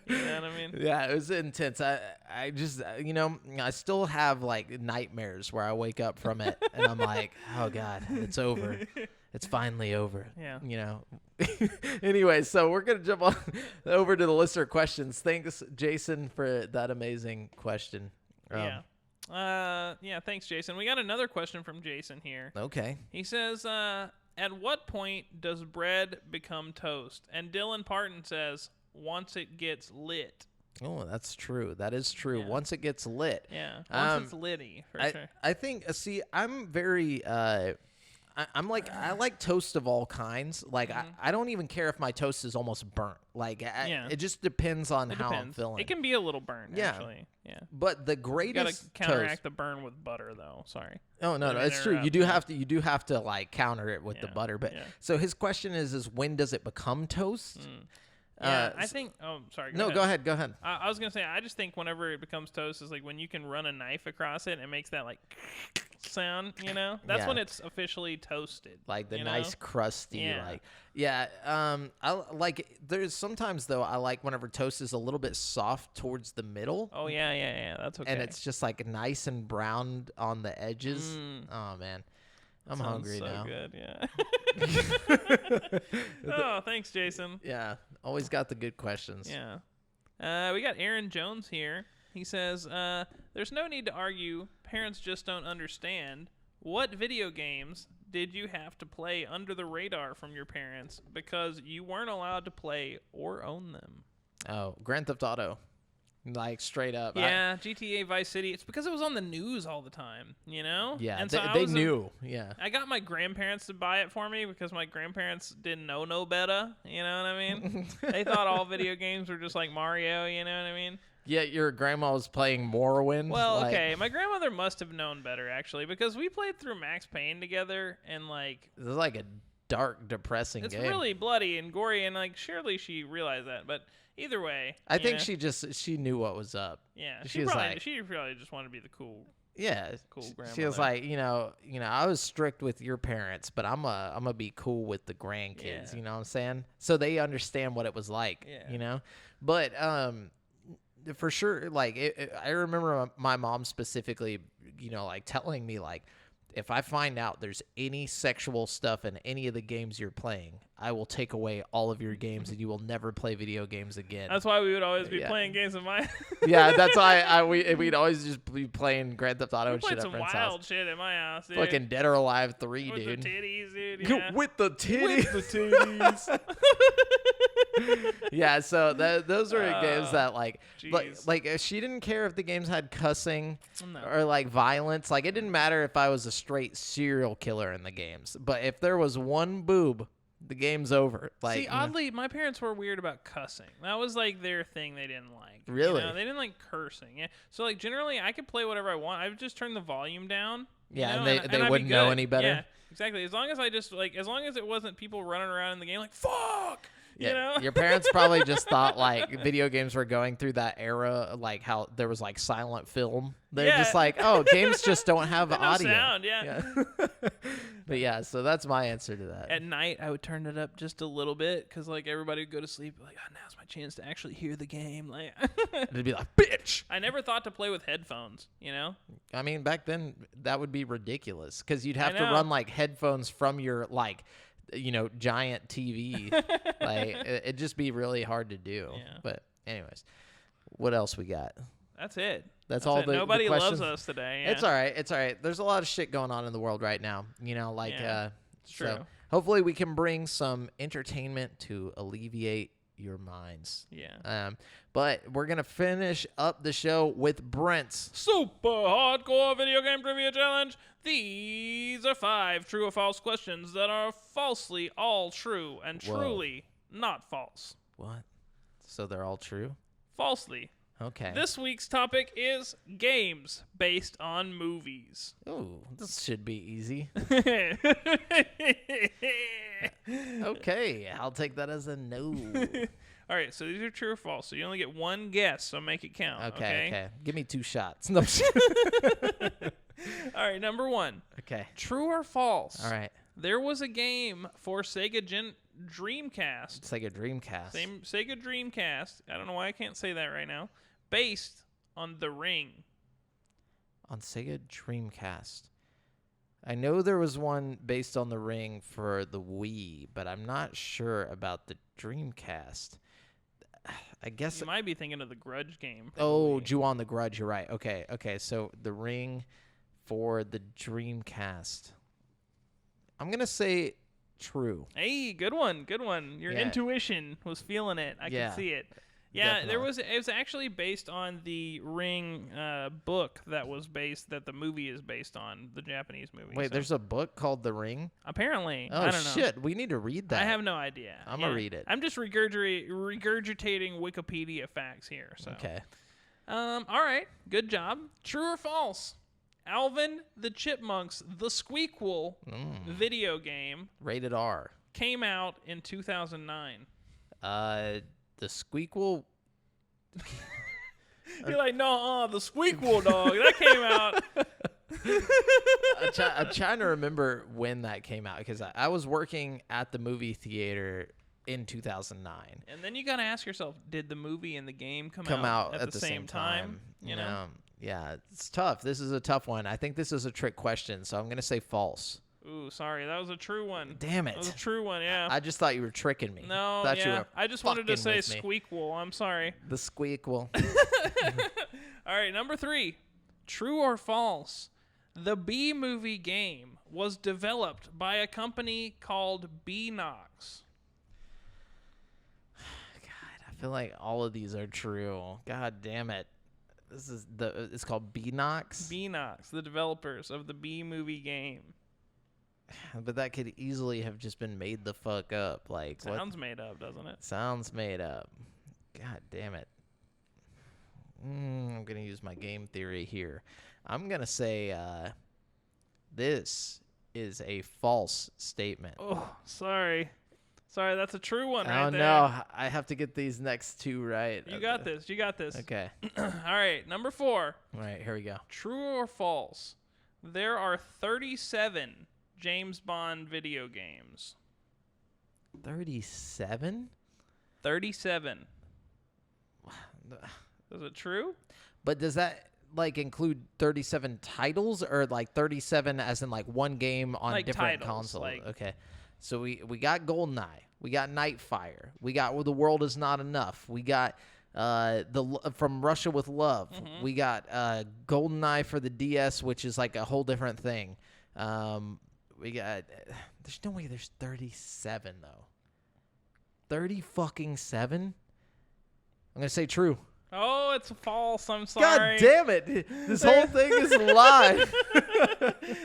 Speaker 2: you know what I mean?
Speaker 1: Yeah, it was intense. I just, you know, I still have like nightmares where I wake up from it and I'm like, oh God, it's over. It's finally over.
Speaker 2: Yeah.
Speaker 1: You know. Anyway, so we're gonna jump on over to the listener questions. Thanks, Jason, for that amazing question.
Speaker 2: Yeah, thanks, Jason. We got another question from Jason here.
Speaker 1: Okay.
Speaker 2: He says, at what point does bread become toast? And Dylan Parton says, once it gets lit.
Speaker 1: Oh, that's true. That is true.
Speaker 2: Yeah.
Speaker 1: Once it gets lit.
Speaker 2: Yeah, once it's litty, for sure.
Speaker 1: I think, see, I'm very... I'm like, I like toast of all kinds. Like, I don't even care if my toast is almost burnt. Like, it just depends on how I'm feeling.
Speaker 2: It can be a little burnt, actually. Yeah.
Speaker 1: But the greatest
Speaker 2: You gotta counteract
Speaker 1: toast,
Speaker 2: the burn with butter, though. Sorry.
Speaker 1: Oh no, it's true. You do have to like counter it with the butter. But so his question is when does it become toast?
Speaker 2: Yeah, I think. Oh, sorry.
Speaker 1: Go ahead. Go ahead.
Speaker 2: I was gonna say, I just think whenever it becomes toast is like when you can run a knife across it and it makes that like sound. You know, that's when it's officially toasted.
Speaker 1: Like the nice crusty, I like. There's sometimes though I like whenever toast is a little bit soft towards the middle.
Speaker 2: Oh yeah. That's okay.
Speaker 1: And it's just like nice and browned on the edges. Oh man. I'm hungry now.
Speaker 2: So good, yeah. Oh, thanks, Jason.
Speaker 1: Yeah, always got the good questions.
Speaker 2: Yeah. We got Aaron Jones here. He says, there's no need to argue. Parents just don't understand. What video games did you have to play under the radar from your parents because you weren't allowed to play or own them?
Speaker 1: Oh, Grand Theft Auto. Like straight up.
Speaker 2: Yeah, GTA Vice City. It's because it was on the news all the time, you know?
Speaker 1: Yeah,
Speaker 2: and
Speaker 1: they knew. Yeah.
Speaker 2: I got my grandparents to buy it for me because my grandparents didn't know no better. You know what I mean? They thought all video games were just like Mario, you know what I mean?
Speaker 1: Yeah, your grandma was playing Morrowind.
Speaker 2: Well, okay, my grandmother must have known better, actually, because we played through Max Payne together, and like...
Speaker 1: This is like a dark, depressing game.
Speaker 2: It's really bloody and gory, and like surely she realized that, but... Either way,
Speaker 1: I think she knew what was up.
Speaker 2: Yeah,
Speaker 1: she probably
Speaker 2: just wanted to be the cool.
Speaker 1: Yeah,
Speaker 2: cool grandmother.
Speaker 1: She was like, you know, I was strict with your parents, but I'm gonna be cool with the grandkids.
Speaker 2: Yeah.
Speaker 1: You know what I'm saying? So they understand what it was like.
Speaker 2: Yeah.
Speaker 1: You know, but for sure, like I remember my mom specifically, you know, like telling me like, if I find out there's any sexual stuff in any of the games you're playing, I will take away all of your games and you will never play video games again.
Speaker 2: That's why we would always be playing games in my
Speaker 1: Yeah, that's why we'd always just be playing Grand Theft Auto and shit at
Speaker 2: some
Speaker 1: friend's
Speaker 2: wild
Speaker 1: house.
Speaker 2: shit at my house, dude.
Speaker 1: Fucking Dead or Alive 3,
Speaker 2: with
Speaker 1: dude.
Speaker 2: The titties, dude. Yeah.
Speaker 1: With the titties. Yeah, so those were games that like she didn't care if the games had cussing or like violence. Like it didn't matter if I was a straight serial killer in the games, but if there was one boob, the game's over. Like,
Speaker 2: see, oddly, my parents were weird about cussing. That was like their thing they didn't like.
Speaker 1: Really?
Speaker 2: You know? They didn't like cursing. Yeah. So like generally, I could play whatever I want. I would just turn the volume down.
Speaker 1: Yeah,
Speaker 2: you know?
Speaker 1: and they
Speaker 2: I'd
Speaker 1: wouldn't
Speaker 2: be
Speaker 1: know
Speaker 2: good.
Speaker 1: any better.
Speaker 2: Yeah, exactly. As long as I just as long as it wasn't people running around in the game like fuck. You know?
Speaker 1: Your parents probably just thought like video games were going through that era, like how there was like silent film. They're just like, oh, games just don't have audio.
Speaker 2: Sound, yeah.
Speaker 1: But yeah, so that's my answer to that.
Speaker 2: At night, I would turn it up just a little bit because like everybody would go to sleep. Like, oh, now's my chance to actually hear the game. Like,
Speaker 1: It'd be like, bitch.
Speaker 2: I never thought to play with headphones. You know?
Speaker 1: I mean, back then that would be ridiculous because you'd have to run like headphones from your like, giant TV. Like it'd just be really hard to do.
Speaker 2: Yeah.
Speaker 1: But anyways, what else we got?
Speaker 2: That's it.
Speaker 1: That's all.
Speaker 2: It.
Speaker 1: The
Speaker 2: Nobody
Speaker 1: questions.
Speaker 2: loves us today. Yeah.
Speaker 1: It's all right. It's all right. There's a lot of shit going on in the world right now.
Speaker 2: It's true.
Speaker 1: So hopefully we can bring some entertainment to alleviate your minds.
Speaker 2: Yeah.
Speaker 1: But we're gonna finish up the show with Brent's
Speaker 2: Super Hardcore Video Game Trivia Challenge. These are 5 true or false questions that are falsely all true and truly not false.
Speaker 1: What? So they're all true?
Speaker 2: Falsely.
Speaker 1: Okay.
Speaker 2: This week's topic is games based on movies.
Speaker 1: Ooh, this should be easy. Okay, I'll take that as a no.
Speaker 2: All right, so these are true or false. So you only get one guess, so make it count.
Speaker 1: Okay. Give me 2 shots. No.
Speaker 2: All right, number 1.
Speaker 1: Okay.
Speaker 2: True or false?
Speaker 1: All right.
Speaker 2: There was a game for Sega Dreamcast.
Speaker 1: It's like a Dreamcast.
Speaker 2: Same Sega Dreamcast. I don't know why I can't say that right now. Based on The Ring.
Speaker 1: On Sega Dreamcast. I know there was one based on The Ring for the Wii, but I'm not sure about the Dreamcast. I guess
Speaker 2: You might be thinking of the Grudge game.
Speaker 1: Ju-on the Grudge, you're right. Okay, so The Ring for the Dreamcast. I'm going to say true.
Speaker 2: Hey, good one. Your intuition was feeling it. I can see it. Yeah,
Speaker 1: Definitely.
Speaker 2: it was actually based on the Ring book that the movie is based on, the Japanese movie.
Speaker 1: Wait, there's a book called The Ring?
Speaker 2: Apparently.
Speaker 1: Oh,
Speaker 2: I don't know.
Speaker 1: shit. We need to read that.
Speaker 2: I have no idea.
Speaker 1: I'm going to read it.
Speaker 2: I'm just regurgitating Wikipedia facts here. So.
Speaker 1: Okay.
Speaker 2: All right. Good job. True or false? Alvin the Chipmunks, the Squeakquel video game.
Speaker 1: Rated R.
Speaker 2: Came out in 2009.
Speaker 1: The Squeakquel.
Speaker 2: You're like, no, the Squeakquel, dog. That came out.
Speaker 1: I'm trying to remember when that came out because I was working at the movie theater in 2009.
Speaker 2: And then you got to ask yourself, did the movie and the game come
Speaker 1: out
Speaker 2: at the same time? You know?
Speaker 1: Yeah, it's tough. This is a tough one. I think this is a trick question, so I'm going to say false.
Speaker 2: Ooh, sorry. That was a true one.
Speaker 1: Damn it.
Speaker 2: That was a true one, yeah.
Speaker 1: I just thought you were tricking me.
Speaker 2: No, I just wanted to say Squeakquel. I'm sorry.
Speaker 1: The Squeakquel.
Speaker 2: All right, number 3. True or false? The B-movie game was developed by a company called B-Nox.
Speaker 1: God, I feel like all of these are true. God damn it. It's called B-Nox?
Speaker 2: B-Nox, the developers of the B-movie game.
Speaker 1: But that could easily have just been made the fuck up. Like,
Speaker 2: Sounds made up, doesn't it?
Speaker 1: Sounds made up. God damn it. I'm going to use my game theory here. I'm going to say this is a false statement.
Speaker 2: Oh, sorry. Sorry, that's a true one right there.
Speaker 1: Oh, no. I have to get these next 2 right.
Speaker 2: You got this.
Speaker 1: Okay.
Speaker 2: All right, number 4.
Speaker 1: All right, here we go.
Speaker 2: True or false? There are 37 James Bond video games.
Speaker 1: 37?
Speaker 2: 37. Is it true?
Speaker 1: But does that like include 37 titles or like 37 as in like one game on like different consoles? Okay. So we got GoldenEye. We got Nightfire. We got The World Is Not Enough. We got From Russia with Love. Mm-hmm. We got GoldenEye for the DS, which is like a whole different thing. We got there's no way there's 37 though. 30 fucking 7? I'm going to say true.
Speaker 2: Oh, it's false. I'm sorry.
Speaker 1: God damn it. This whole thing is a lie.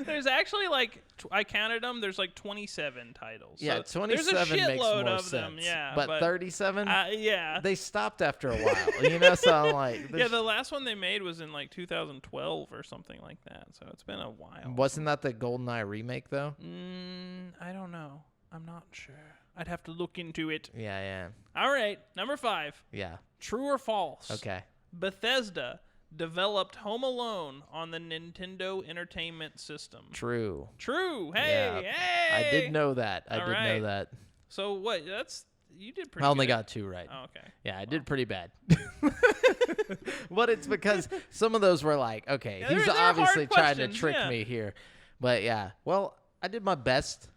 Speaker 2: There's actually like, I counted them. There's like 27 titles.
Speaker 1: Yeah,
Speaker 2: so
Speaker 1: 27
Speaker 2: there's a shitload
Speaker 1: makes more
Speaker 2: of
Speaker 1: sense.
Speaker 2: them. Yeah,
Speaker 1: but 37?
Speaker 2: Yeah.
Speaker 1: They stopped after a while. So I'm like.
Speaker 2: Yeah, the last one they made was in like 2012 or something like that. So it's been a while.
Speaker 1: Wasn't that the GoldenEye remake though?
Speaker 2: I don't know. I'm not sure. I'd have to look into it.
Speaker 1: Yeah.
Speaker 2: All right, number 5.
Speaker 1: Yeah.
Speaker 2: True or false?
Speaker 1: Okay.
Speaker 2: Bethesda developed Home Alone on the Nintendo Entertainment System.
Speaker 1: True.
Speaker 2: True. Hey,
Speaker 1: Yeah.
Speaker 2: hey.
Speaker 1: I did know that. I did know that.
Speaker 2: So what? You did pretty.
Speaker 1: I only
Speaker 2: good.
Speaker 1: got 2 right.
Speaker 2: Oh, okay.
Speaker 1: Yeah, I did pretty bad. But it's because some of those were like, okay,
Speaker 2: Yeah,
Speaker 1: he's
Speaker 2: they're
Speaker 1: obviously
Speaker 2: hard
Speaker 1: trying to
Speaker 2: questions,
Speaker 1: trick
Speaker 2: yeah.
Speaker 1: me here. But yeah, well, I did my best.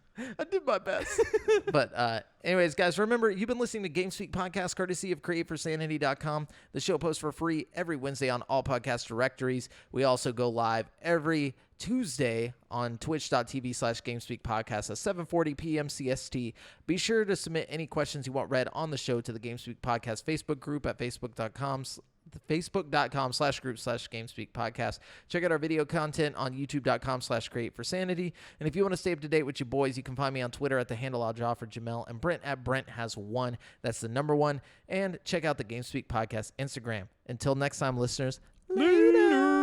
Speaker 1: But anyways, guys, remember, you've been listening to GameSpeak Podcast, courtesy of CreateForSanity.com. The show posts for free every Wednesday on all podcast directories. We also go live every Tuesday on twitch.tv/GameSpeak Podcast at 7:40 p.m. CST. Be sure to submit any questions you want read on the show to the GameSpeak Podcast Facebook group at facebook.com/group/GameSpeak Podcast. Check out our video content on youtube.com/CreateForSanity. And if you want to stay up to date with your boys, you can find me on Twitter at the handle I'll draw for JAMAL and Brent at Brent has 1. That's the number 1. And check out the GameSpeak Podcast Instagram. Until next time, listeners, later.